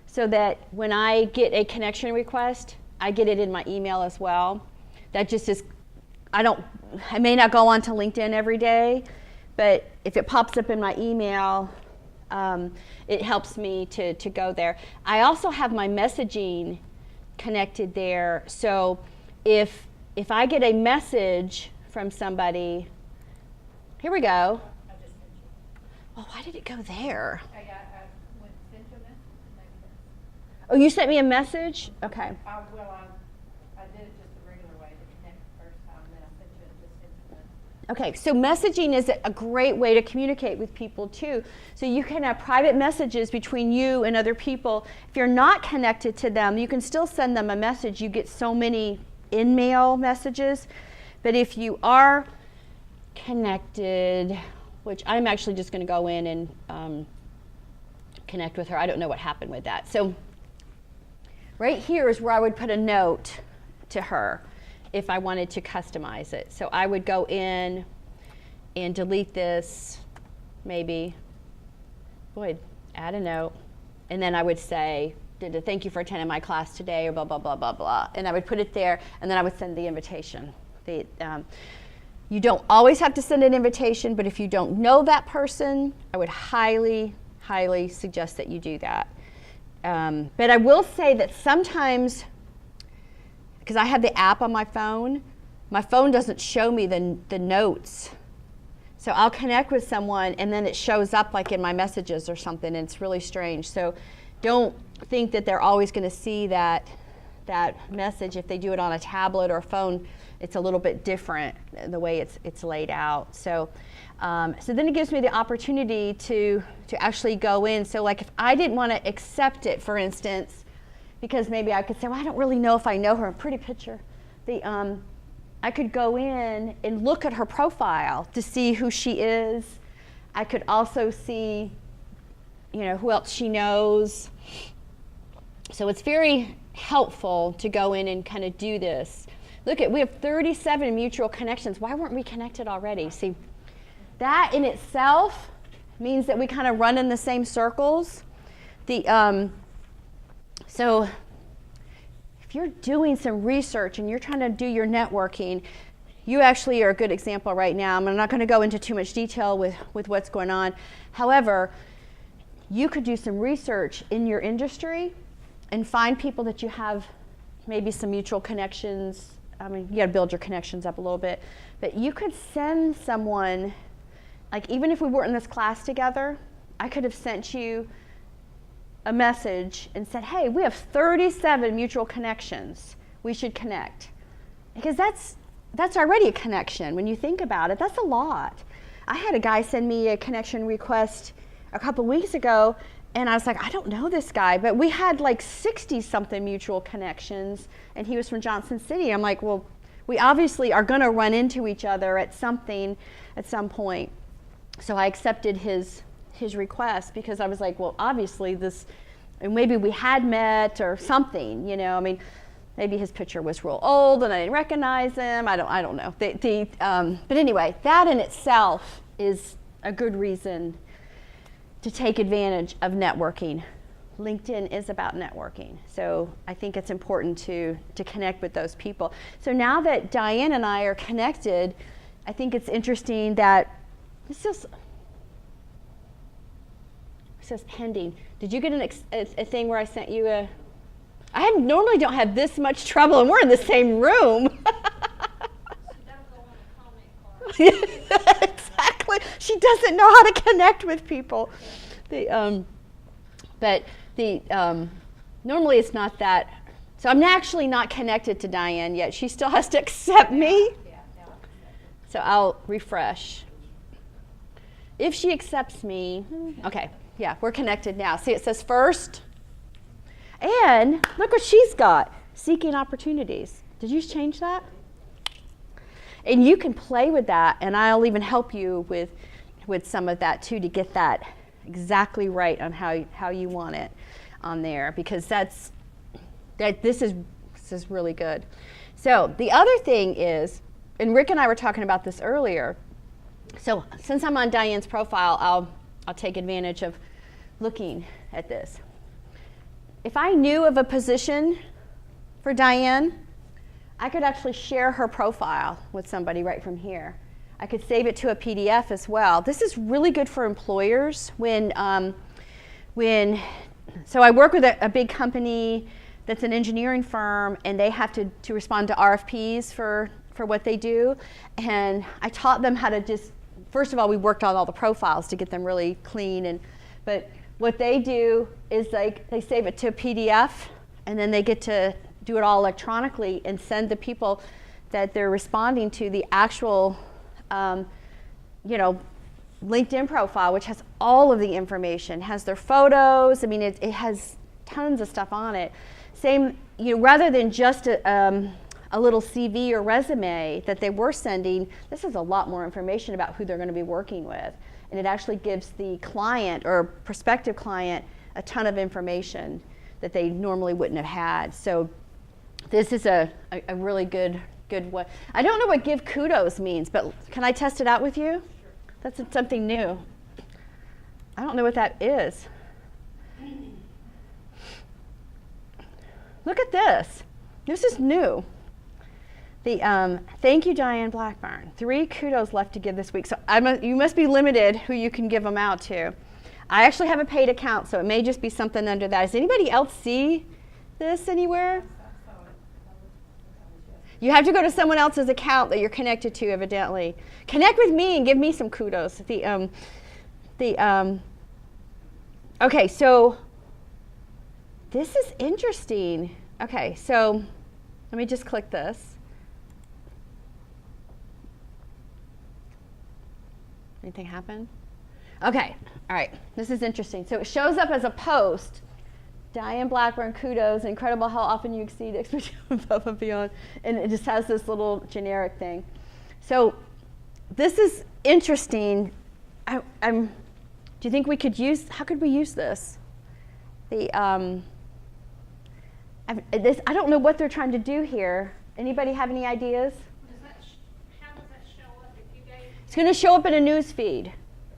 so that when I get a connection request, I get it in my email as well. That just is, I may not go onto LinkedIn every day, but if it pops up in my email, it helps me to go there. I also have my messaging connected there, so if I get a message from somebody, here we go. I just sent you. Oh, why did it go there? I went sent you a message, maybe that's. Oh, you sent me a message? Okay. I did it just the regular way to connect the first time, then I sent you it just instantly. Okay, so messaging is a great way to communicate with people too. So you can have private messages between you and other people. If you're not connected to them, you can still send them a message. You get so many in-mail messages. But if you are connected, which I'm actually just going to go in and connect with her. I don't know what happened with that. So right here is where I would put a note to her if I wanted to customize it. So I would go in and delete this, maybe, add a note, and then I would say, thank you for attending my class today, or blah, blah, blah, blah, blah. And I would put it there, and then I would send the invitation. You don't always have to send an invitation, but if you don't know that person, I would highly, highly suggest that you do that. But I will say that sometimes, because I have the app on my phone doesn't show me the notes. So I'll connect with someone and then it shows up like in my messages or something, and it's really strange. So don't think that they're always going to see that message. If they do it on a tablet or a phone, it's a little bit different the way it's laid out. So then it gives me the opportunity to actually go in. So like if I didn't want to accept it, for instance, because maybe I could say, well, I don't really know if I know her. A pretty picture. I could go in and look at her profile to see who she is. I could also see, who else she knows. So it's very helpful to go in and kind of do this. Look, we have 37 mutual connections. Why weren't we connected already? See, that in itself means that we kind of run in the same circles. So if you're doing some research and you're trying to do your networking, you actually are a good example right now. I'm not going to go into too much detail with what's going on. However, you could do some research in your industry and find people that you have maybe some mutual connections. I mean, you got to build your connections up a little bit, but you could send someone, like even if we weren't in this class together, I could have sent you a message and said, hey, we have 37 mutual connections. We should connect. Because that's already a connection. When you think about it, that's a lot. I had a guy send me a connection request a couple weeks ago, and I was like, I don't know this guy, but we had like 60-something mutual connections, and he was from Johnson City. I'm like, well, we obviously are going to run into each other at some point. So I accepted his request because I was like, well, obviously this, and maybe we had met or something, you know. I mean, maybe his picture was real old and I didn't recognize him. I don't know. But anyway, that in itself is a good reason to take advantage of networking. LinkedIn is about networking. So I think it's important to connect with those people. So now that Diane and I are connected, I think it's interesting that this is, it says pending. Did you get a thing where I sent you a, normally don't have this much trouble and we're in the same room. That'll go on a comment card. Exactly. She doesn't know how to connect with people. Normally it's not that. So I'm actually not connected to Diane yet. She still has to accept me. Yeah, no, So I'll refresh. If she accepts me, okay, yeah, we're connected now. See, it says first. And look what she's got, seeking opportunities. Did you change that? And you can play with that, and I'll even help you with some of that too to get that exactly right on how you want it on there, because this is really good. So the other thing is, and Rick and I were talking about this earlier, so since I'm on Diane's profile, I'll take advantage of looking at this. If I knew of a position for Diane, I could actually share her profile with somebody right from here. I could save it to a PDF as well. This is really good for employers so I work with a big company that's an engineering firm, and they have to respond to RFPs for what they do. And I taught them how to first of all, we worked on all the profiles to get them really clean. But what they do is they save it to a PDF, and then they get to do it all electronically and send the people that they're responding to the actual, LinkedIn profile, which has all of the information, has their photos. I mean, it has tons of stuff on it. Same, rather than just a little CV or resume that they were sending, this is a lot more information about who they're going to be working with. And it actually gives the client or prospective client a ton of information that they normally wouldn't have had. So this is a really good way. I don't know what give kudos means, but can I test it out with you? Sure. That's something new. I don't know what that is. Look at this. This is new. Thank you, Diane Blackburn. 3 kudos left to give this week. So you must be limited who you can give them out to. I actually have a paid account, so it may just be something under that. Does anybody else see this anywhere? You have to go to someone else's account that you're connected to, evidently. Connect with me and give me some kudos. Okay, so this is interesting. Okay, so let me just click this. Anything happen? Okay, all right, this is interesting. So it shows up as a post. Diane Blackburn, kudos, incredible how often you exceed expectations above and beyond. And it just has this little generic thing. So this is interesting. Do you think we could how could we use this? I don't know what they're trying to do here. Anybody have any ideas? How does that show up if you gave? It's going to show up in a news feed.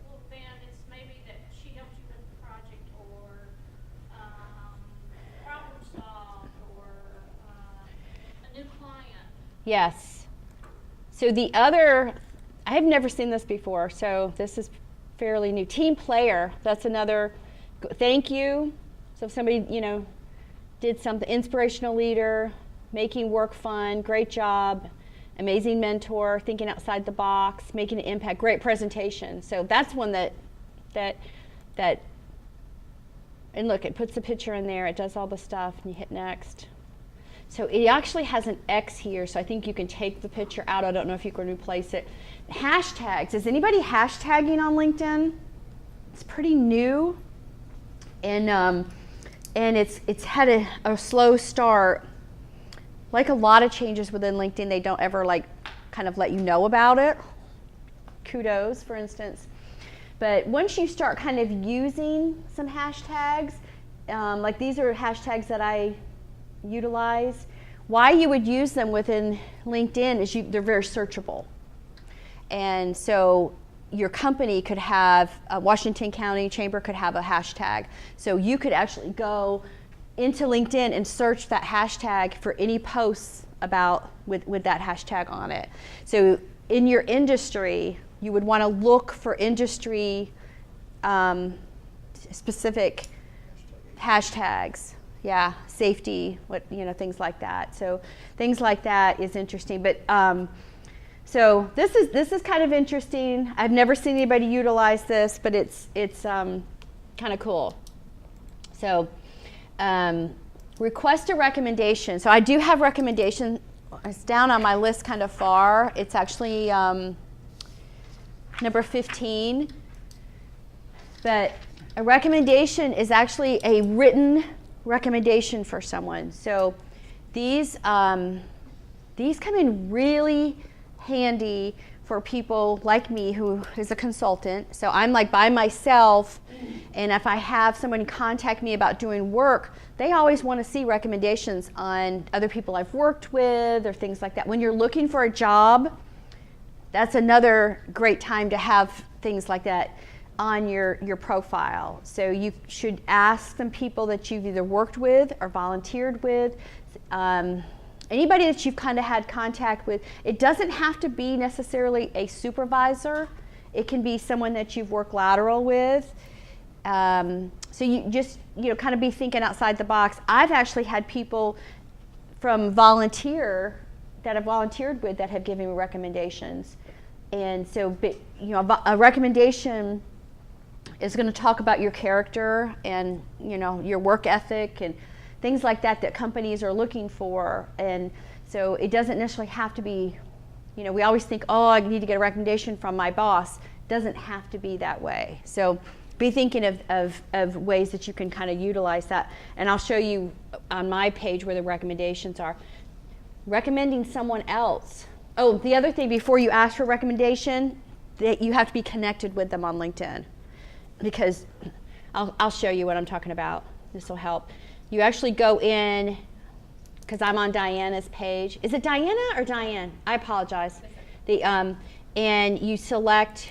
Well, then it's maybe that she helped you with the project, or problem solved, or a new client. Yes. So I have never seen this before, so this is fairly new. Team player, that's another thank you. So if somebody, did something, inspirational leader, making work fun, great job, amazing mentor, thinking outside the box, making an impact, great presentation. So that's one that, and look, it puts the picture in there, it does all the stuff, and you hit next. So it actually has an X here, so I think you can take the picture out. I don't know if you can replace it. Hashtags. Is anybody hashtagging on LinkedIn? It's pretty new, and it's had a slow start. Like a lot of changes within LinkedIn, they don't ever kind of let you know about it. Kudos, for instance. But once you start kind of using some hashtags, like these are hashtags that I utilize. Why you would use them within LinkedIn is they're very searchable. And so your company could have, Washington County Chamber could have a hashtag. So you could actually go into LinkedIn and search that hashtag for any posts with that hashtag on it. So in your industry, you would want to look for industry specific hashtags. Yeah, safety, things like that. So things like that is interesting. But so this is kind of interesting. I've never seen anybody utilize this, but it's kind of cool. So request a recommendation. So I do have recommendation. It's down on my list kind of far. It's actually number 15. But a recommendation is actually a written recommendation for someone. So these come in really handy for people like me who is a consultant. So I'm like by myself, and if I have someone contact me about doing work, they always want to see recommendations on other people I've worked with or things like that. When you're looking for a job, that's another great time to have things like that on your profile. So you should ask some people that you've either worked with or volunteered with, anybody that you've kind of had contact with. It doesn't have to be necessarily a supervisor. It can be someone that you've worked lateral with. So you just kind of be thinking outside the box. I've actually had people from volunteer that I've volunteered with that have given me recommendations. And so a recommendation is going to talk about your character and your work ethic and things like that companies are looking for. And so it doesn't necessarily have to be, we always think, oh, I need to get a recommendation from my boss. It doesn't have to be that way. So be thinking of ways that you can kind of utilize that. And I'll show you on my page where the recommendations are. Recommending someone else. Oh, the other thing before you ask for a recommendation, that you have to be connected with them on LinkedIn. Because I'll show you what I'm talking about. This will help. You actually go in, because I'm on Diana's page. Is it Diana or Diane? I apologize. And you select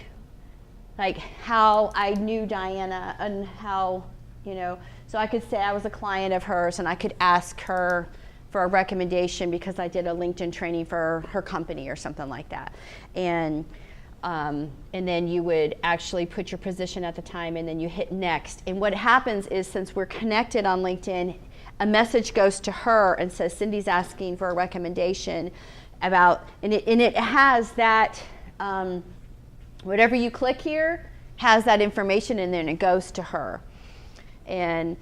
like how I knew Diana and how, so I could say I was a client of hers and I could ask her for a recommendation because I did a LinkedIn training for her company or something like that. And then you would actually put your position at the time and then you hit next. And what happens is, since we're connected on LinkedIn, a message goes to her and says, Cindy's asking for a recommendation about, and it has that, whatever you click here has that information in there and it goes to her. And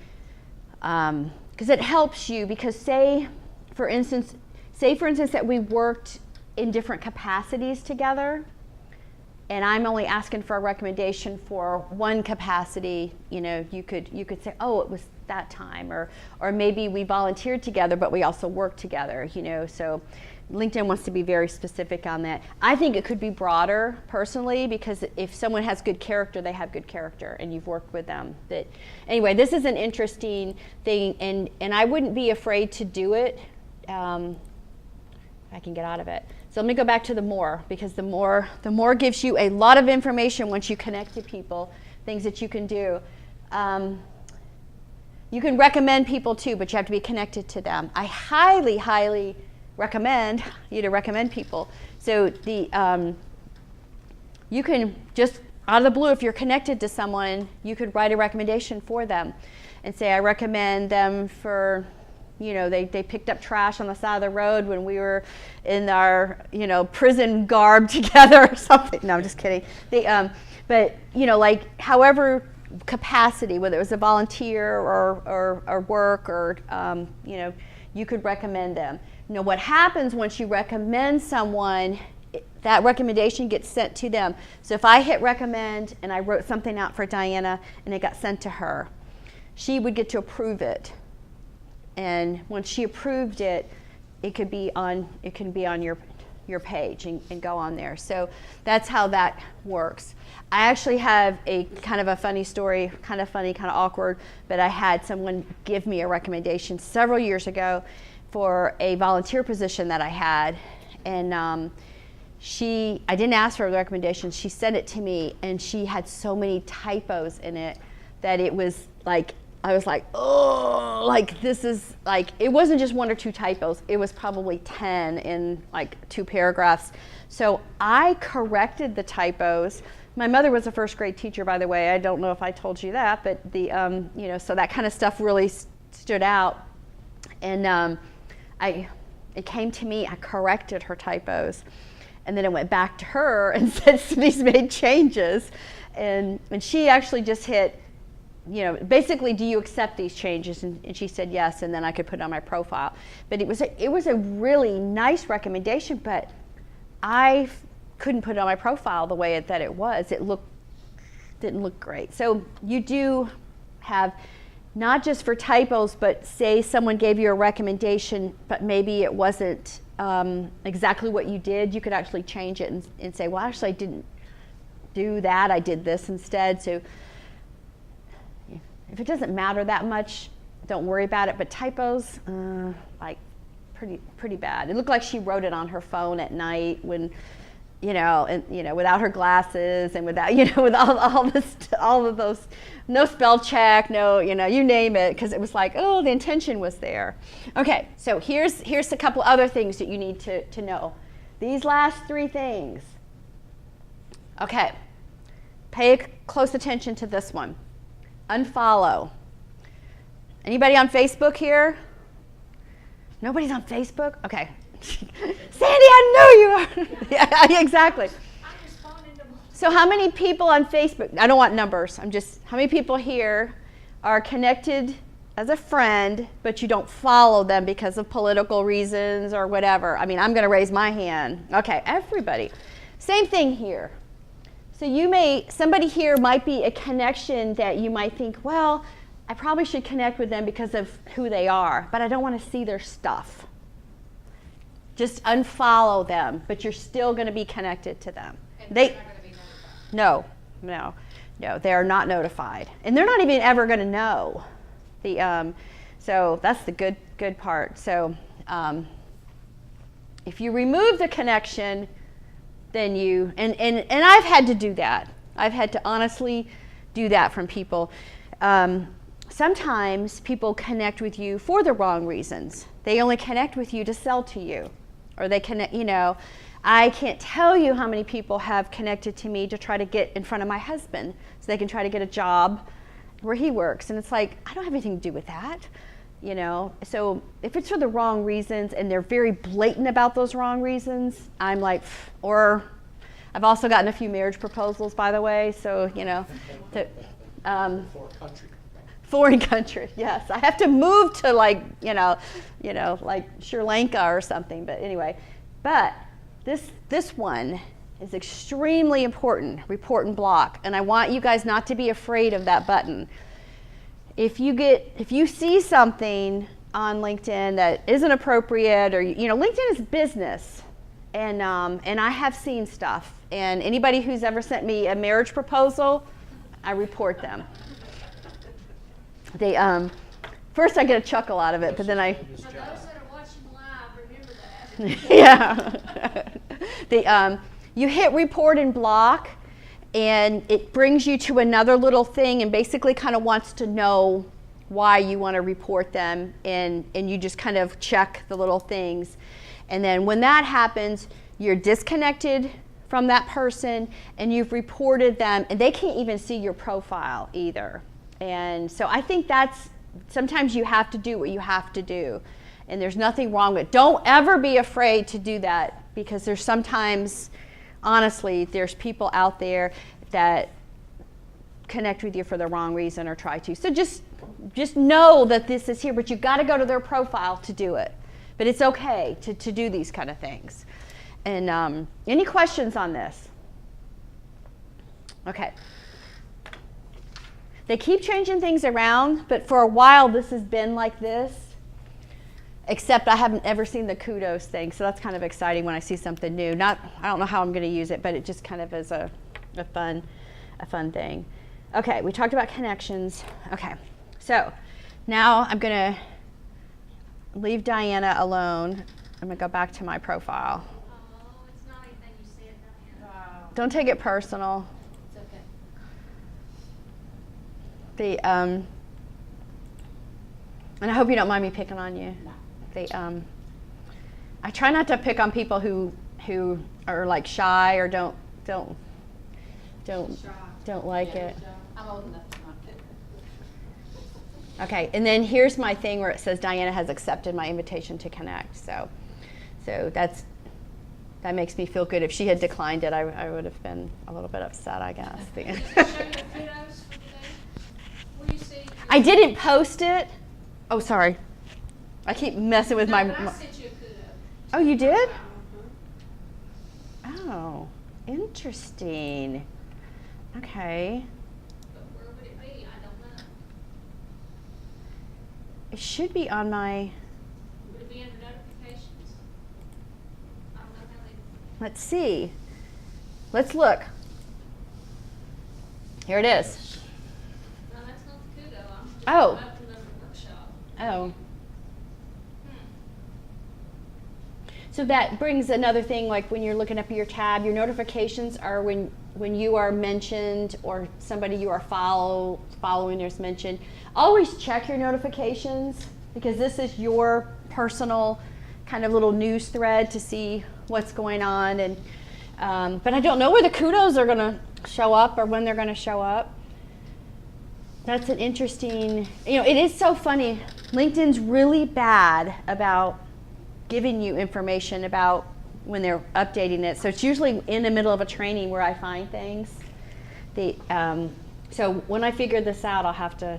because it helps you, because say for instance that we worked in different capacities together, and I'm only asking for a recommendation for one capacity, you could say, oh, it was that time, or maybe we volunteered together, but we also worked together, so LinkedIn wants to be very specific on that. I think it could be broader personally, because if someone has good character, they have good character, and you've worked with them. Anyway, this is an interesting thing, and I wouldn't be afraid to do it. I can get out of it. So let me go back to the more, because the more gives you a lot of information once you connect to people, things that you can do. You can recommend people too, but you have to be connected to them. I highly, highly recommend you to recommend people. So you can just out of the blue, if you're connected to someone, you could write a recommendation for them and say, I recommend them for, they picked up trash on the side of the road when we were in our, prison garb together or something. No, I'm just kidding. But, like however capacity, whether it was a volunteer or work or, you could recommend them. What happens once you recommend someone, that recommendation gets sent to them. So if I hit recommend and I wrote something out for Diana and it got sent to her, she would get to approve it. And once she approved it, it can be on your page and go on there. So that's how that works. I actually have a kind of a funny story, kind of funny, kind of awkward, but I had someone give me a recommendation several years ago for a volunteer position that I had. And I didn't ask for the recommendation. She sent it to me, and she had so many typos in it that it was like, I was like, oh, like this is like, it wasn't just 1 or 2 typos. It was probably 10 in like 2 paragraphs. So I corrected the typos. My mother was a first grade teacher, by the way. I don't know if I told you that, but so that kind of stuff really stood out. And it came to me, I corrected her typos. And then it went back to her and said, Cindy's made changes. And she actually just hit, basically, do you accept these changes? And she said yes, and then I could put it on my profile. But it was a really nice recommendation, but I couldn't put it on my profile the way that it was. It didn't look great. So you do have, not just for typos, but say someone gave you a recommendation, but maybe it wasn't exactly what you did, you could actually change it and say, well, actually I didn't do that, I did this instead. So if it doesn't matter that much, don't worry about it. But typos, like pretty bad. It looked like she wrote it on her phone at night when, without her glasses and without, with all of those, no spell check, no, you name it, because it was like, oh, the intention was there. Okay, so here's a couple other things that you need to know. These last 3 things. Okay, pay close attention to this one. Unfollow. Anybody on Facebook here? Nobody's on Facebook? Okay. Sandy, I know you are. Yeah, exactly. I'm responding to. So how many people on Facebook, I don't want numbers, how many people here are connected as a friend, but you don't follow them because of political reasons or whatever? I mean, I'm going to raise my hand. Okay, everybody. Same thing here. So somebody here might be a connection that you might think, well, I probably should connect with them because of who they are, but I don't want to see their stuff. Just unfollow them, but you're still going to be connected to them. And they're not going to be notified. No, they are not notified, and they're not even ever going to know. So that's the good part. So if you remove the connection, then and I've had to do that. I've had to honestly do that from people. Sometimes people connect with you for the wrong reasons. They only connect with you to sell to you. Or they connect, I can't tell you how many people have connected to me to try to get in front of my husband so they can try to get a job where he works. And it's like, I don't have anything to do with that, So if it's for the wrong reasons and they're very blatant about those wrong reasons, I'm like, or I've also gotten a few marriage proposals, by the way. So, foreign country, yes. I have to move to like Sri Lanka or something. But anyway, this one is extremely important, report and block. And I want you guys not to be afraid of that button. If you see something on LinkedIn that isn't appropriate, or LinkedIn is business, and I have seen stuff. And anybody who's ever sent me a marriage proposal, I report them. They first I get a chuckle out of it, but then For those that are watching live, remember that. yeah. You hit report and block, and it brings you to another little thing, and basically kind of wants to know why you want to report them, and you just kind of check the little things. And then when that happens, you're disconnected from that person and you've reported them and they can't even see your profile either. And so I think that's, sometimes you have to do what you have to do. And there's nothing wrong with it. Don't ever be afraid to do that, because there's sometimes, honestly, there's people out there that connect with you for the wrong reason or try to. So just know that this is here, but you got to go to their profile to do it. But it's okay to do these kind of things. And any questions on this? Okay. They keep changing things around, but for a while this has been like this, except I haven't ever seen the kudos thing, so that's kind of exciting when I see something new. I don't know how I'm going to use it, but it just kind of is a fun thing. Okay, we talked about connections. Okay, so now I'm going to leave Diana alone. I'm going to go back to my profile. Oh, it's not anything you said, Diana. Wow. Don't take it personal. It's okay. And I hope you don't mind me picking on you. No. I try not to pick on people who are like shy or don't like it. I'm old enough to not pick. Okay, and then here's my thing where it says Diana has accepted my invitation to connect. So that makes me feel good. If she had declined it, I would have been a little bit upset, I guess. Did you show your kudos for today? Will you see? I didn't post it. Oh, sorry. I keep messing with No, my. but I sent you a kudo. Oh, you did? Uh-huh. Oh, interesting. Okay. But where would it be? I don't know. It should be on my. Would it be under notifications? I don't know how they. Let's see. Let's look. Here it is. No, that's not the kudo. I'm just Oh. opened under workshop. Oh. So that brings another thing, like when you're looking up your tab, your notifications are when you are mentioned or somebody you are following is mentioned. Always check your notifications, because this is your personal kind of little news thread to see what's going on. And but I don't know where the kudos are going to show up or when they're going to show up. That's an interesting, it is so funny. LinkedIn's really bad about giving you information about when they're updating it. So it's usually in the middle of a training where I find things. So when I figure this out, I'll have to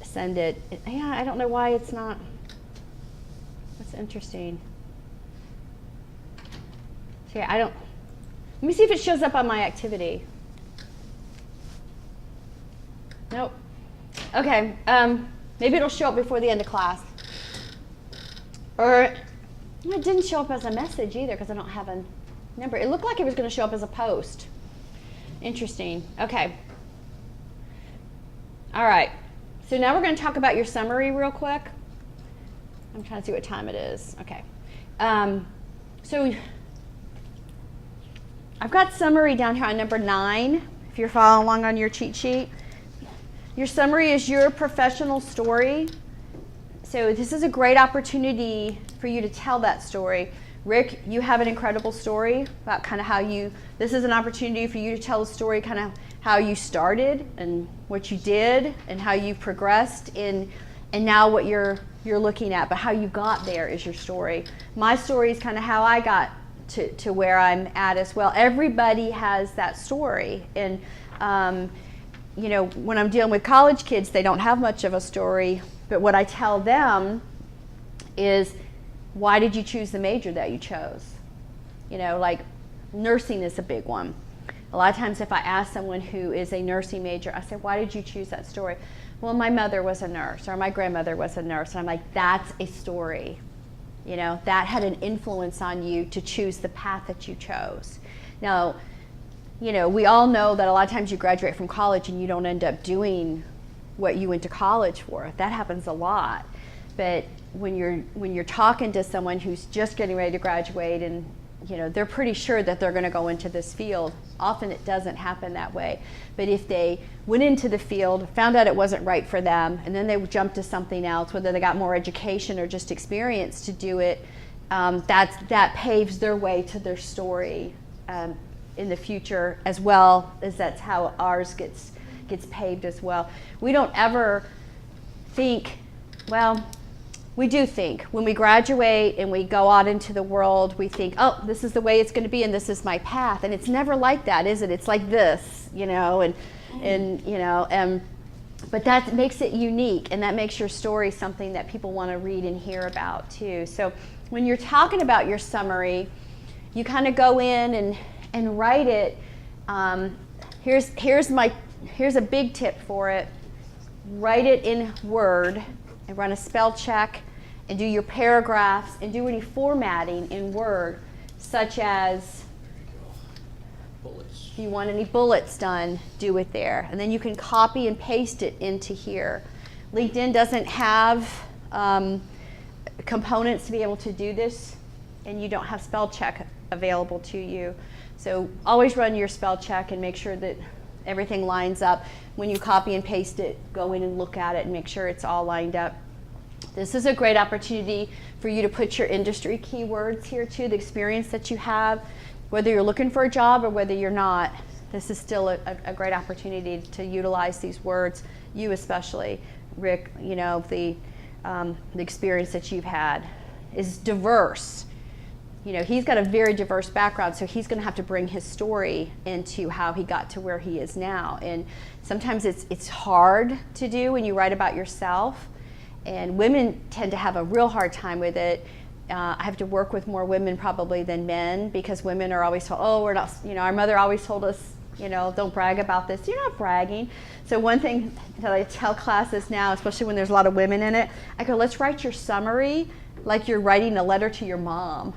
send it. Yeah, I don't know why it's not. That's interesting. So yeah, let me see if it shows up on my activity. Nope. Okay, maybe it'll show up before the end of class. Or it didn't show up as a message either, because I don't have a number. It looked like it was going to show up as a post. Interesting. Okay. All right. So now we're going to talk about your summary real quick. I'm trying to see what time it is. Okay. So I've got summary down here on number 9, if you're following along on your cheat sheet. Your summary is your professional story. So this is a great opportunity for you to tell that story. Rick, you have an incredible story about kind of this is an opportunity for you to tell a story kind of how you started and what you did and how you progressed and now what you're looking at, but how you got there is your story. My story is kind of how I got to where I'm at as well. Everybody has that story. And when I'm dealing with college kids, they don't have much of a story. But what I tell them is, why did you choose the major that you chose? Like nursing is a big one. A lot of times if I ask someone who is a nursing major, I say, why did you choose that story? Well, my mother was a nurse, or my grandmother was a nurse. And I'm like, that's a story. That had an influence on you to choose the path that you chose. Now, we all know that a lot of times you graduate from college and you don't end up doing what you went to college for. That happens a lot. But when you're talking to someone who's just getting ready to graduate and they're pretty sure that they're going to go into this field, often it doesn't happen that way. But if they went into the field, found out it wasn't right for them, and then they jumped to something else, whether they got more education or just experience to do it, that paves their way to their story in the future, as well as that's how ours gets paved as well. We don't ever think, well, we do think when we graduate and we go out into the world, we think, oh, this is the way it's going to be and this is my path. And it's never like that, is it? It's like this, you know, but that makes it unique, and that makes your story something that people want to read and hear about too. So when you're talking about your summary, you kind of go in and write it. Here's a big tip for it. Write it in Word and run a spell check and do your paragraphs and do any formatting in Word, such as Bullets. if you want any bullets done, do it there. And then you can copy and paste it into here. LinkedIn doesn't have components to be able to do this, and you don't have spell check available to you. So always run your spell check and make sure that everything lines up. When you copy and paste it, go in and look at it and make sure it's all lined up. This is a great opportunity for you to put your industry keywords here too, the experience that you have, whether you're looking for a job or whether you're not. This is still a great opportunity to utilize these words, you especially, Rick, you know, the experience that you've had is diverse. You know, he's got a very diverse background, so he's going to have to bring his story into how he got to where he is now. And sometimes it's hard to do when you write about yourself, and women tend to have a real hard time with it. I have to work with more women probably than men, because women are always told, oh, we're not, you know, our mother always told us, you know, don't brag about this. You're not bragging. So one thing that I tell classes now, especially when there's a lot of women in it, I go, let's write your summary like you're writing a letter to your mom.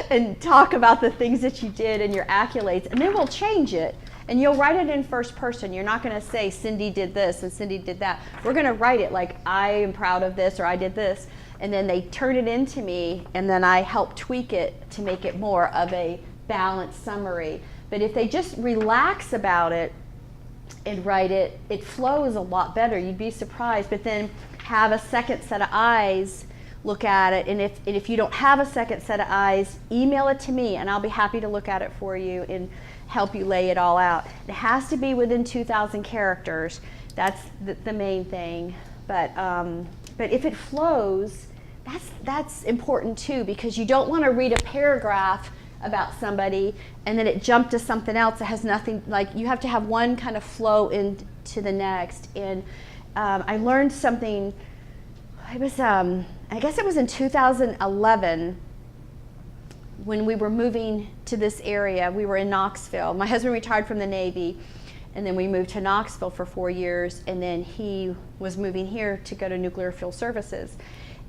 And talk about the things that you did and your accolades, and then we'll change it. And you'll write it in first person. You're not going to say Cindy did this and Cindy did that. We're going to write it like I am proud of this or I did this. And then they turn it into me, and then I help tweak it to make it more of a balanced summary. But if they just relax about it and write it, it flows a lot better. You'd be surprised. But then have a second set of eyes look at it, and if you don't have a second set of eyes, email it to me and I'll be happy to look at it for you and help you lay it all out. It has to be within 2,000 characters. That's the main thing. But if it flows, that's important too, because you don't want to read a paragraph about somebody and then it jumped to something else that has nothing, like you have to have one kind of flow into the next. And I learned something. It was, I guess it was in 2011 when we were moving to this area. We were in Knoxville. My husband retired from the Navy, and then we moved to Knoxville for 4 years, and then he was moving here to go to Nuclear Fuel Services.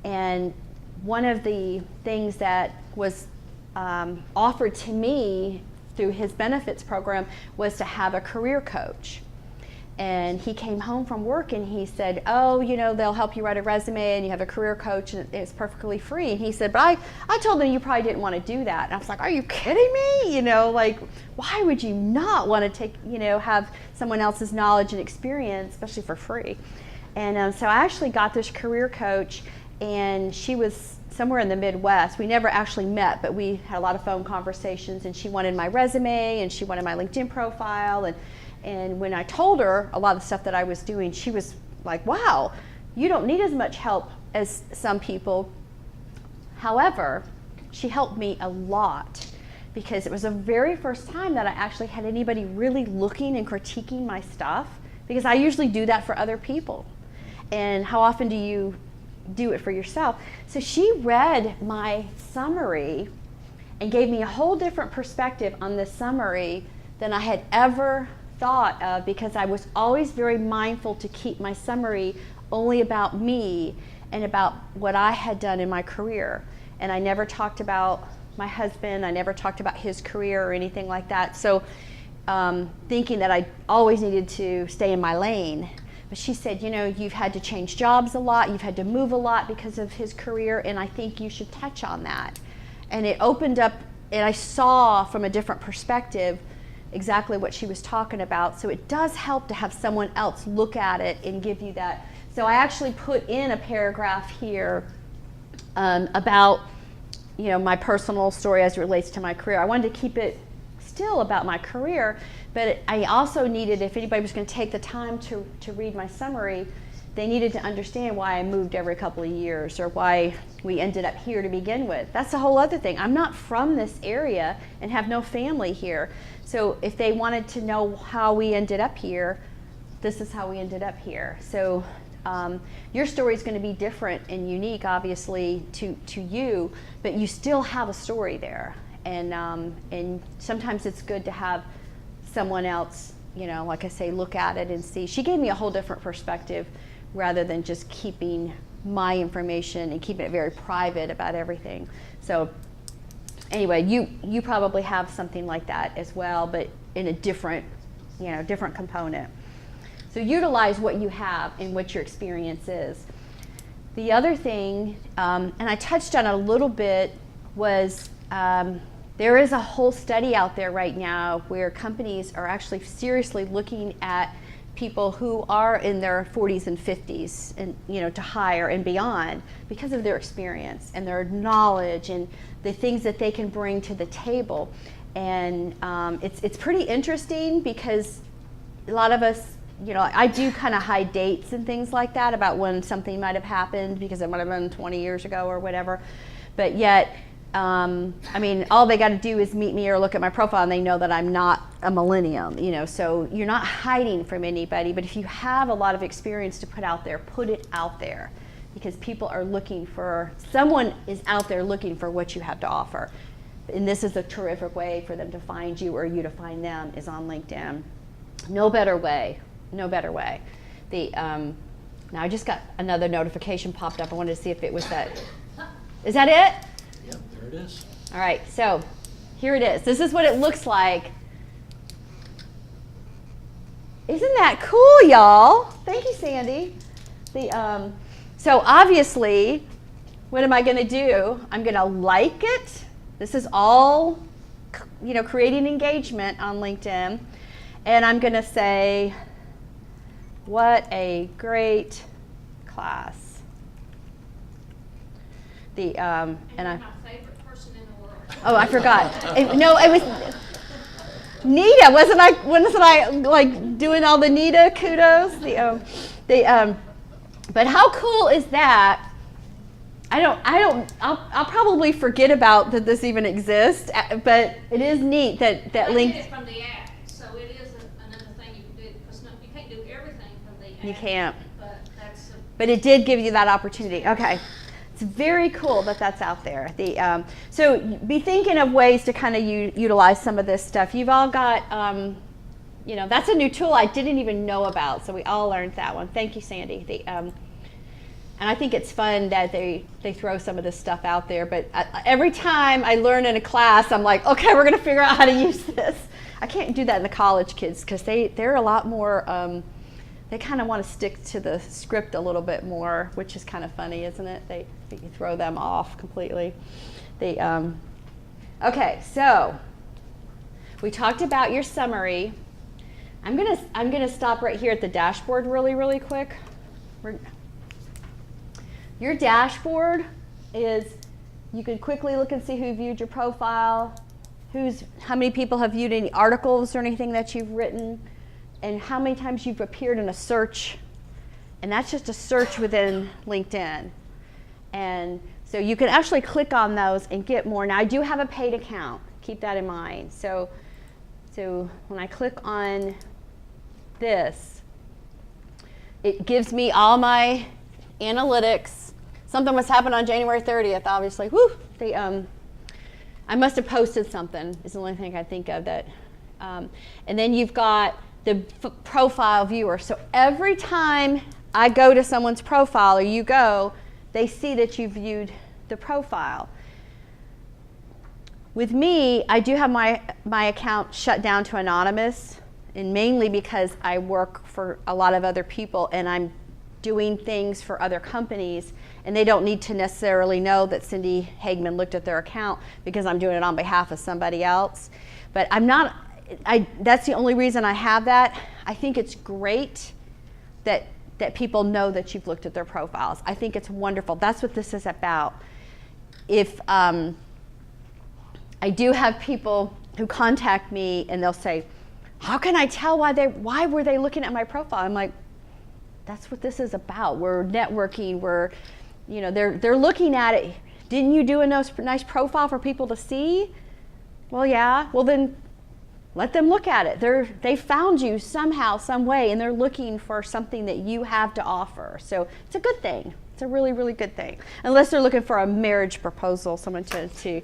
And one of the things that was offered to me through his benefits program was to have a career coach. And he came home from work and he said, oh, you know, they'll help you write a resume and you have a career coach and it's perfectly free. And he said, but I told them you probably didn't want to do that. And I was like, are you kidding me? You know, like, why would you not want to take, you know, have someone else's knowledge and experience, especially for free? And so I actually got this career coach, and she was somewhere in the Midwest. We never actually met, but we had a lot of phone conversations, and she wanted my resume and she wanted my LinkedIn profile. And when I told her a lot of the stuff that I was doing, she was like, wow, you don't need as much help as some people. However, she helped me a lot, because it was the very first time that I actually had anybody really looking and critiquing my stuff, because I usually do that for other people. And how often do you do it for yourself? So she read my summary and gave me a whole different perspective on this summary than I had ever thought of, because I was always very mindful to keep my summary only about me and about what I had done in my career. And I never talked about my husband, I never talked about his career or anything like that. So thinking that I always needed to stay in my lane. But she said, you know, you've had to change jobs a lot, you've had to move a lot because of his career, and I think you should touch on that. And it opened up, and I saw from a different perspective exactly what she was talking about. So it does help to have someone else look at it and give you that. So I actually put in a paragraph here about my personal story as it relates to my career. I wanted to keep it still about my career, but I also needed, if anybody was going to take the time to read my summary, they needed to understand why I moved every couple of years or why we ended up here to begin with. That's a whole other thing. I'm not from this area and have no family here. So if they wanted to know how we ended up here, this is how we ended up here. So your story is going to be different and unique, obviously, to you, but you still have a story there. And sometimes it's good to have someone else, like I say, look at it and see. She gave me a whole different perspective rather than just keeping my information and keeping it very private about everything. So anyway, you probably have something like that as well, but in a different component. So utilize what you have and what your experience is. The other thing, and I touched on it a little bit, was there is a whole study out there right now where companies are actually seriously looking at people who are in their 40s and 50s and to hire and beyond because of their experience and their knowledge and the things that they can bring to the table. And it's pretty interesting because a lot of us, I do kind of hide dates and things like that about when something might have happened because it might have been 20 years ago or whatever. But yet, all they got to do is meet me or look at my profile and they know that I'm not a millennium, so you're not hiding from anybody. But if you have a lot of experience to put out there, put it out there because people are someone is out there looking for what you have to offer. And this is a terrific way for them to find you or you to find them is on LinkedIn. No better way. Now I just got another notification popped up. I wanted to see if it was that. Is that it? Yep, there it is. All right, so here it is. This is what it looks like. Isn't that cool, y'all? Thank you, Sandy. So obviously, what am I going to do? I'm going to like it. This is all, creating engagement on LinkedIn. And I'm going to say, what a great class. And you're my favorite person in the world. Oh, I forgot. It was Nita. Wasn't I like doing all the Nita kudos? But how cool is that? I'll probably forget about that this even exists, but it is neat that I link. did it from the app, so it is another thing you can do because you can't do everything from the app. You can't. But it did give you that opportunity. Okay. It's very cool that that's out there. So be thinking of ways to kind of utilize some of this stuff. You've all got, that's a new tool I didn't even know about. So we all learned that one. Thank you, Sandy. And I think it's fun that they throw some of this stuff out there. But every time I learn in a class, I'm like, okay, we're going to figure out how to use this. I can't do that in the college kids because they're a lot more, they kind of want to stick to the script a little bit more, which is kind of funny, isn't it? You throw them off completely. Okay, so we talked about your summary. I'm gonna stop right here at the dashboard really quick. Your dashboard is, you can quickly look and see who viewed your profile, how many people have viewed any articles or anything that you've written, and how many times you've appeared in a search. And that's just a search within LinkedIn. And so you can actually click on those and get more. Now I do have a paid account, keep that in mind. So when I click on this, it gives me all my analytics. Something must happen on January 30th, obviously. Woo! I must have posted something, is the only thing I think of that. And then you've got the profile viewer. So every time I go to someone's profile or you go, they see that you viewed the profile. With me, I do have my account shut down to anonymous, and mainly because I work for a lot of other people and I'm doing things for other companies, and they don't need to necessarily know that Cindy Hagman looked at their account because I'm doing it on behalf of somebody else. But that's the only reason I have that. I think it's great that people know that you've looked at their profiles. I think it's wonderful. That's what this is about. if I do have people who contact me and they'll say, how can I tell why were they looking at my profile? I'm like, that's what this is about. We're networking. They're looking at it. Didn't you do a nice profile for people to see? Well, yeah. Well, then let them look at it. They found you somehow, some way, and they're looking for something that you have to offer. So it's a good thing. It's a really, really good thing. Unless they're looking for a marriage proposal, someone to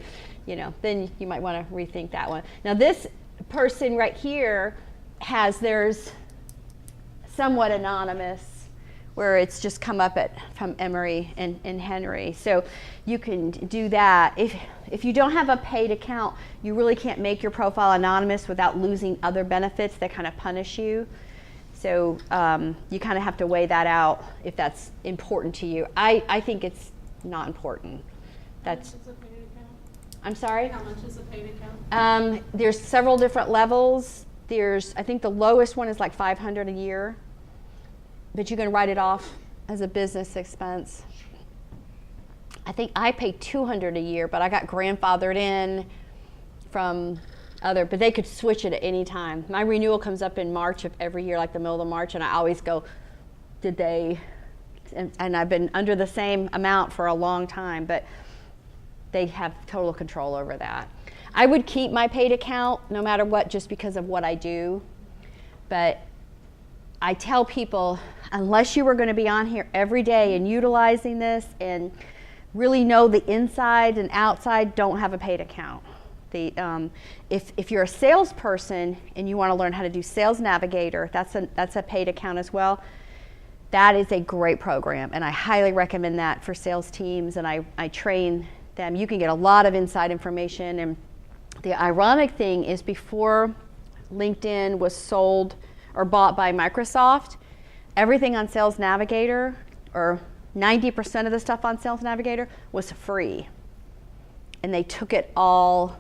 then you might want to rethink that one. Now this person right here has theirs somewhat anonymous, where it's just come up from Emery and Henry. So you can do that. If you don't have a paid account, you really can't make your profile anonymous without losing other benefits that kind of punish you. So you kind of have to weigh that out if that's important to you. I think it's not important. That's. How much is a paid account? I'm sorry? How much is a paid account? There's several different levels. I think the lowest one is like $500 a year, but you can write it off as a business expense. I think I pay $200 a year, but I got grandfathered in from but they could switch it at any time. My renewal comes up in March of every year, like the middle of March, and I always go, did they? And I've been under the same amount for a long time, but they have total control over that. I would keep my paid account no matter what, just because of what I do. But I tell people, unless you were going to be on here every day and utilizing this and really know the inside and outside, don't have a paid account. If you're a salesperson and you want to learn how to do Sales Navigator, that's a paid account as well. That is a great program, and I highly recommend that for sales teams, and I train them. You can get a lot of inside information, and the ironic thing is before LinkedIn was sold or bought by Microsoft, everything on Sales Navigator, or 90% of the stuff on Sales Navigator, was free. And they took it all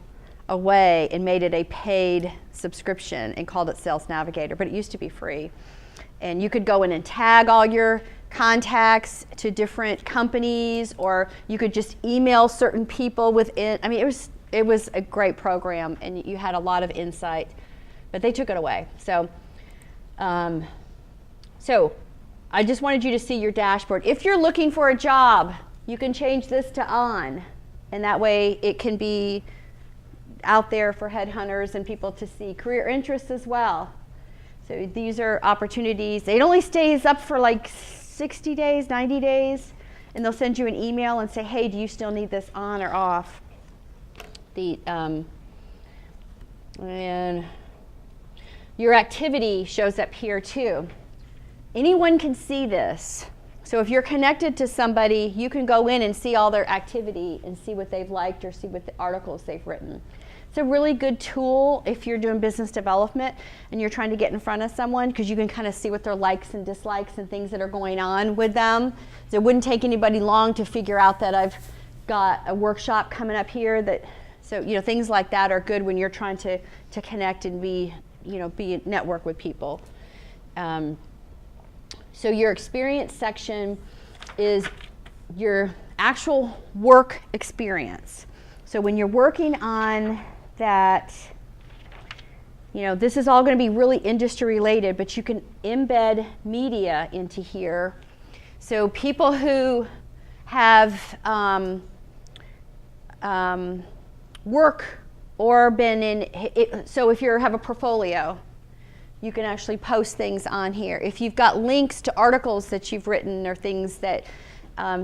away and made it a paid subscription and called it Sales Navigator, but it used to be free. And you could go in and tag all your contacts to different companies, or you could just email certain people within. I mean, it was a great program, and you had a lot of insight, but they took it away. So I just wanted you to see your dashboard. If you're looking for a job, you can change this to on, and that way it can be out there for headhunters and people to see. Career interests as well. So these are opportunities. It only stays up for like 60 days, 90 days, and they'll send you an email and say, hey, do you still need this on or off? And your activity shows up here too. Anyone can see this. So if you're connected to somebody, you can go in and see all their activity and see what they've liked or see what the articles they've written. It's a really good tool if you're doing business development and you're trying to get in front of someone, because you can kind of see what their likes and dislikes and things that are going on with them. So it wouldn't take anybody long to figure out that I've got a workshop coming up here. So things like that are good when you're trying to connect and be network with people. So your experience section is your actual work experience. So when you're working on that, this is all going to be really industry related, but you can embed media into here. So people who have work or been in it, so if you have a portfolio, you can actually post things on here. If you've got links to articles that you've written or things that,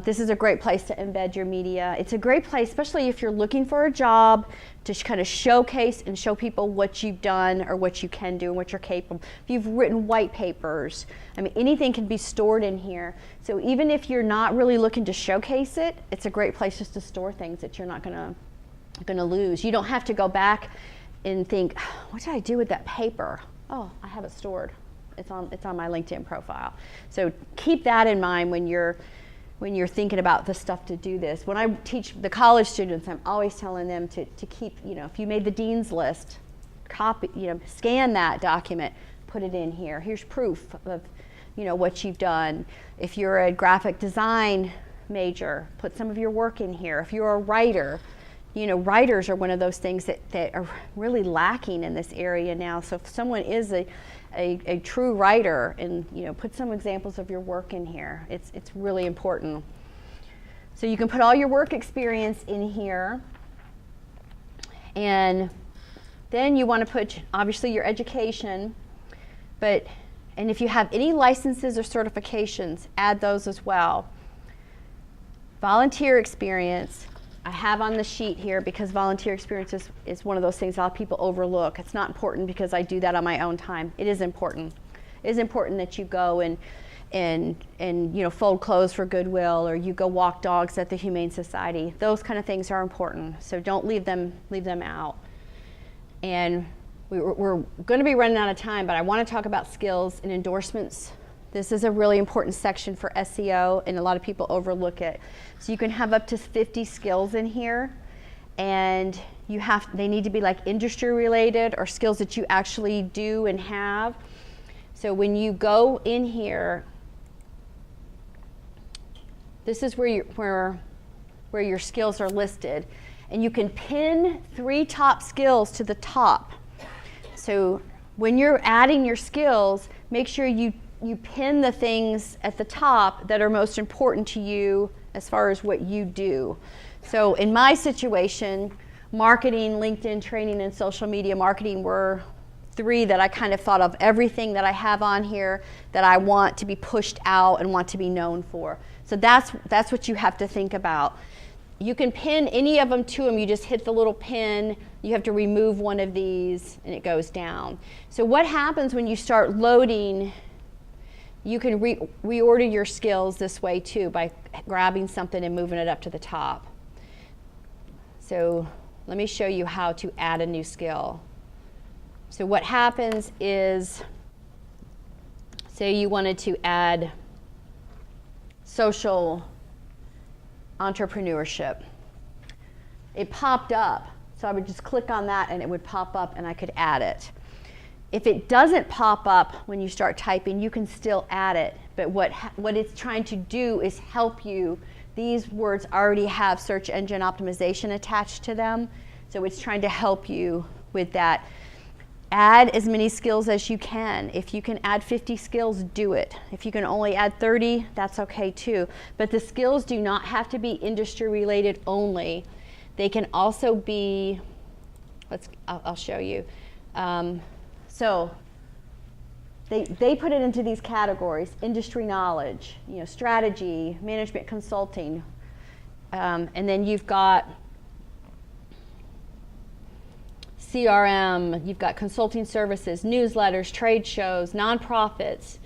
this is a great place to embed your media. It's a great place, especially if you're looking for a job, to kind of showcase and show people what you've done or what you can do and what you're capable. If you've written white papers, anything can be stored in here. So even if you're not really looking to showcase it, it's a great place just to store things that you're not gonna lose. You don't have to go back and think, what did I do with that paper? Oh, I have it stored. It's on my LinkedIn profile. So keep that in mind when you're thinking about the stuff to do this. When I teach the college students, I'm always telling them to keep, if you made the dean's list, copy, scan that document, put it in here. Here's proof of, what you've done. If you're a graphic design major, put some of your work in here. If you're a writer, you know, writers are one of those things that are really lacking in this area now. So if someone is a true writer, and you know, put some examples of your work in here. It's really important. So you can put all your work experience in here, and then you want to put obviously your education, and if you have any licenses or certifications, add those as well. Volunteer experience, I have on the sheet here because volunteer experience is one of those things a lot of people overlook. It's not important because I do that on my own time. It is important. It is important that you go and you know, fold clothes for Goodwill, or you go walk dogs at the Humane Society. Those kind of things are important, so don't leave them out. And we're going to be running out of time, but I want to talk about skills and endorsements. This is a really important section for SEO, and a lot of people overlook it. So you can have up to 50 skills in here, and they need to be like industry related or skills that you actually do and have. So when you go in here, this is where your skills are listed, and you can pin 3 top skills to the top. So when you're adding your skills, make sure you pin the things at the top that are most important to you as far as what you do. So in my situation, marketing, LinkedIn training, and social media marketing were 3 that I kind of thought of everything that I have on here that I want to be pushed out and want to be known for. So that's what you have to think about. You can pin any of them to them. You just hit the little pin. You have to remove one of these, and it goes down. So what happens when you start loading, you can reorder your skills this way too, by grabbing something and moving it up to the top. So let me show you how to add a new skill. So what happens is, say you wanted to add social entrepreneurship. It popped up, so I would just click on that and it would pop up and I could add it. If it doesn't pop up when you start typing, you can still add it, but what it's trying to do is help you. These words already have search engine optimization attached to them, so it's trying to help you with that. Add as many skills as you can. If you can add 50 skills, do it. If you can only add 30, that's okay too. But the skills do not have to be industry related only. They can also be, I'll show you. So they put it into these categories: industry knowledge, you know, strategy, management consulting, and then you've got CRM, you've got consulting services, newsletters, trade shows, nonprofits,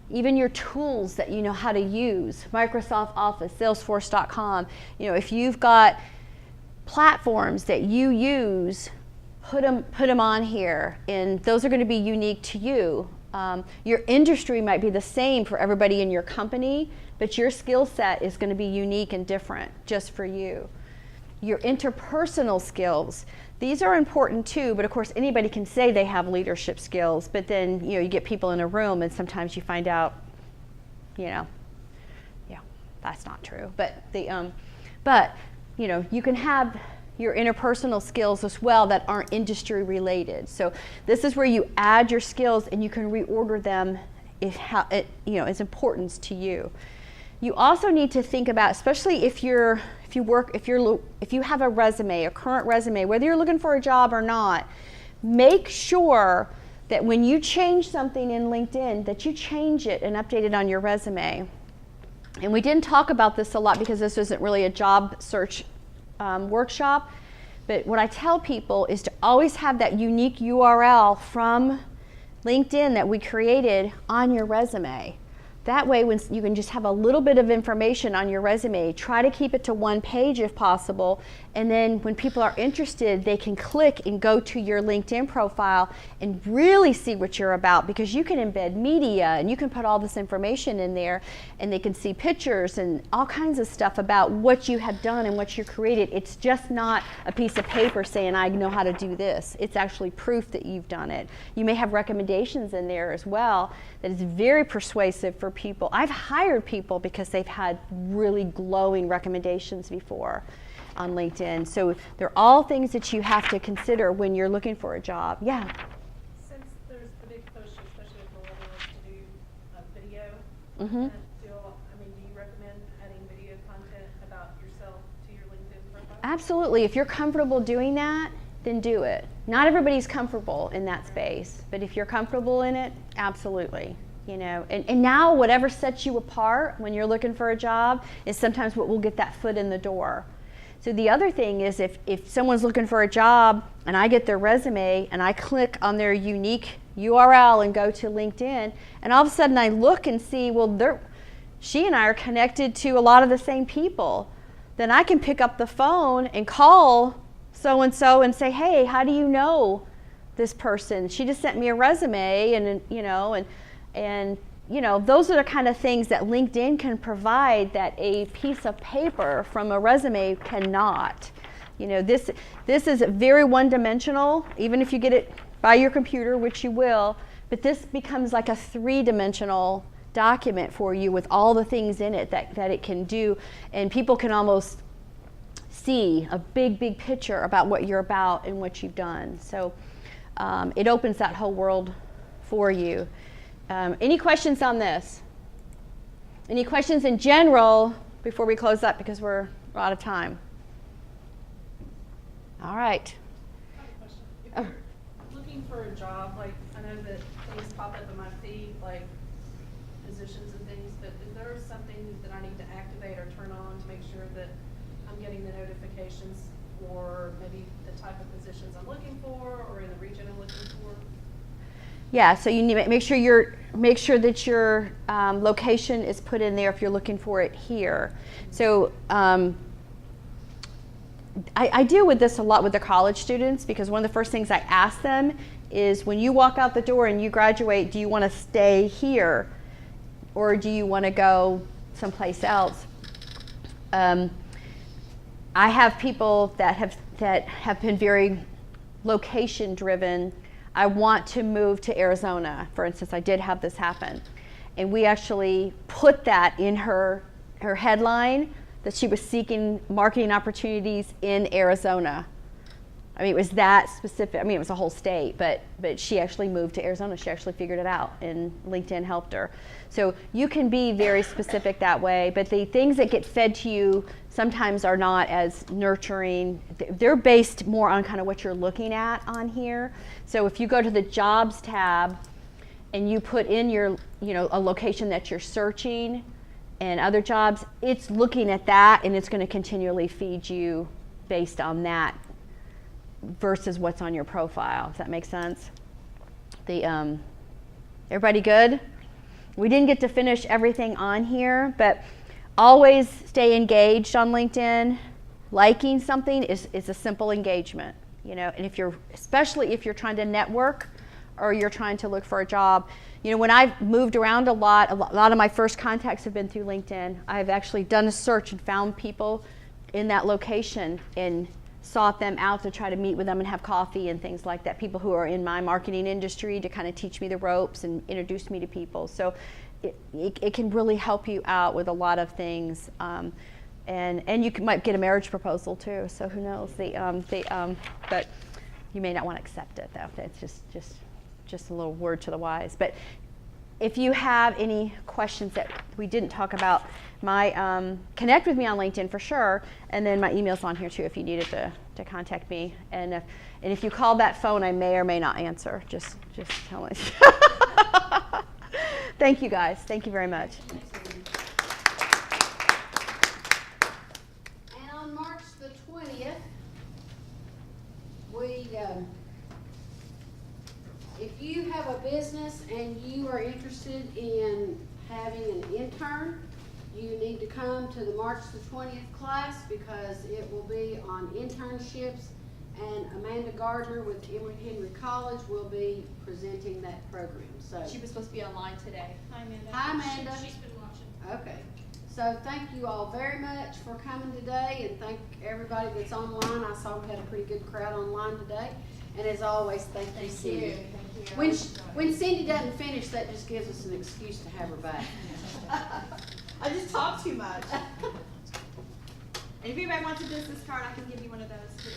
even your tools that you know how to use, Microsoft Office, Salesforce.com. You know, if you've got platforms that you use, put them on here, and those are going to be unique to you. Your industry might be the same for everybody in your company, but your skill set is going to be unique and different just for you. Your interpersonal skills, these are important too, but of course anybody can say they have leadership skills, but then you get people in a room and sometimes you find out, yeah, that's not true. But you can have your interpersonal skills as well that aren't industry related. So this is where you add your skills and you can reorder them if its importance to you. You also need to think about, especially if you have a resume, a current resume, whether you're looking for a job or not, make sure that when you change something in LinkedIn that you change it and update it on your resume. And we didn't talk about this a lot because this isn't really a job search workshop, but what I tell people is to always have that unique URL from LinkedIn that we created on your resume. That way, when you can just have a little bit of information on your resume, try to keep it to 1 page if possible, and then when people are interested, they can click and go to your LinkedIn profile and really see what you're about, because you can embed media and you can put all this information in there, and they can see pictures and all kinds of stuff about what you have done and what you created. It's just not a piece of paper saying, I know how to do this. It's actually proof that you've done it. You may have recommendations in there as well that is very persuasive for people. I've hired people because they've had really glowing recommendations before on LinkedIn. So they're all things that you have to consider when you're looking for a job. Yeah. Since there's the big push, especially for women, is to do a video. Mhm. Do you recommend adding video content about yourself to your LinkedIn profile? Absolutely. If you're comfortable doing that, then do it. Not everybody's comfortable in that space, but if you're comfortable in it, absolutely. You know, and now whatever sets you apart when you're looking for a job is sometimes what will get that foot in the door. So the other thing is if someone's looking for a job and I get their resume and I click on their unique URL and go to LinkedIn, and all of a sudden I look and see, well, she and I are connected to a lot of the same people, then I can pick up the phone and call so-and-so and say, hey, how do you know this person? She just sent me a resume, and those are the kind of things that LinkedIn can provide that a piece of paper from a resume cannot. You know, this is very one-dimensional, even if you get it by your computer, which you will, but this becomes like a three-dimensional document for you with all the things in it that it can do, and people can almost see a big picture about what you're about and what you've done. So it opens that whole world for you. Any questions on this? Any questions in general before we close up, because we're out of time? All right. I have a question. If you're looking for a job, like, I know that things pop up in my feed, like positions and things, but is there something that I need to activate or turn on to make sure that I'm getting the notifications for maybe the type of positions I'm looking for or in the region I'm looking for? Yeah, so you need to make sure that your location is put in there if you're looking for it here. So I deal with this a lot with the college students, because one of the first things I ask them is, when you walk out the door and you graduate, do you want to stay here or do you want to go someplace else? I have people that have been very location driven. I want to move to Arizona, for instance. I did have this happen, and we actually put that in her headline, that she was seeking marketing opportunities in Arizona. I mean, it was that specific. I mean, it was a whole state, but she actually moved to Arizona. She actually figured it out, and LinkedIn helped her. So you can be very specific that way, but the things that get fed to you sometimes are not as nurturing. They're based more on kind of what you're looking at on here. So if you go to the jobs tab and you put in your, a location that you're searching and other jobs, it's looking at that, and it's going to continually feed you based on that versus what's on your profile. Does that make sense? Everybody good? We didn't get to finish everything on here, but always stay engaged on LinkedIn. Liking something is a simple engagement, and especially if you're trying to network or you're trying to look for a job. When I've moved around a lot of my first contacts have been through LinkedIn. I've actually done a search and found people in that location and sought them out to try to meet with them and have coffee and things like that. People who are in my marketing industry to kind of teach me the ropes and introduce me to people. So it can really help you out with a lot of things. And you might get a marriage proposal too. So who knows? But you may not want to accept it though. That's just a little word to the wise. But if you have any questions that we didn't talk about, connect with me on LinkedIn for sure, and then my email's on here too if you needed to contact me. And if you call that phone, I may or may not answer. Just tell me. Thank you guys. Thank you very much. And on March the 20th, if you have a business and you are interested in having an intern, you need to come to the March the 20th class, because it will be on internships, and Amanda Gardner with Emory Henry College will be presenting that program. So She was supposed to be online today. Hi, Amanda. Hi, Amanda. She's been watching. Okay, so thank you all very much for coming today, and thank everybody that's online. I saw we had a pretty good crowd online today, and as always, thank you, Cindy. Thank you. When Cindy doesn't finish, that just gives us an excuse to have her back. I just talk too much. And if anybody wants a business card, I can give you one of those too.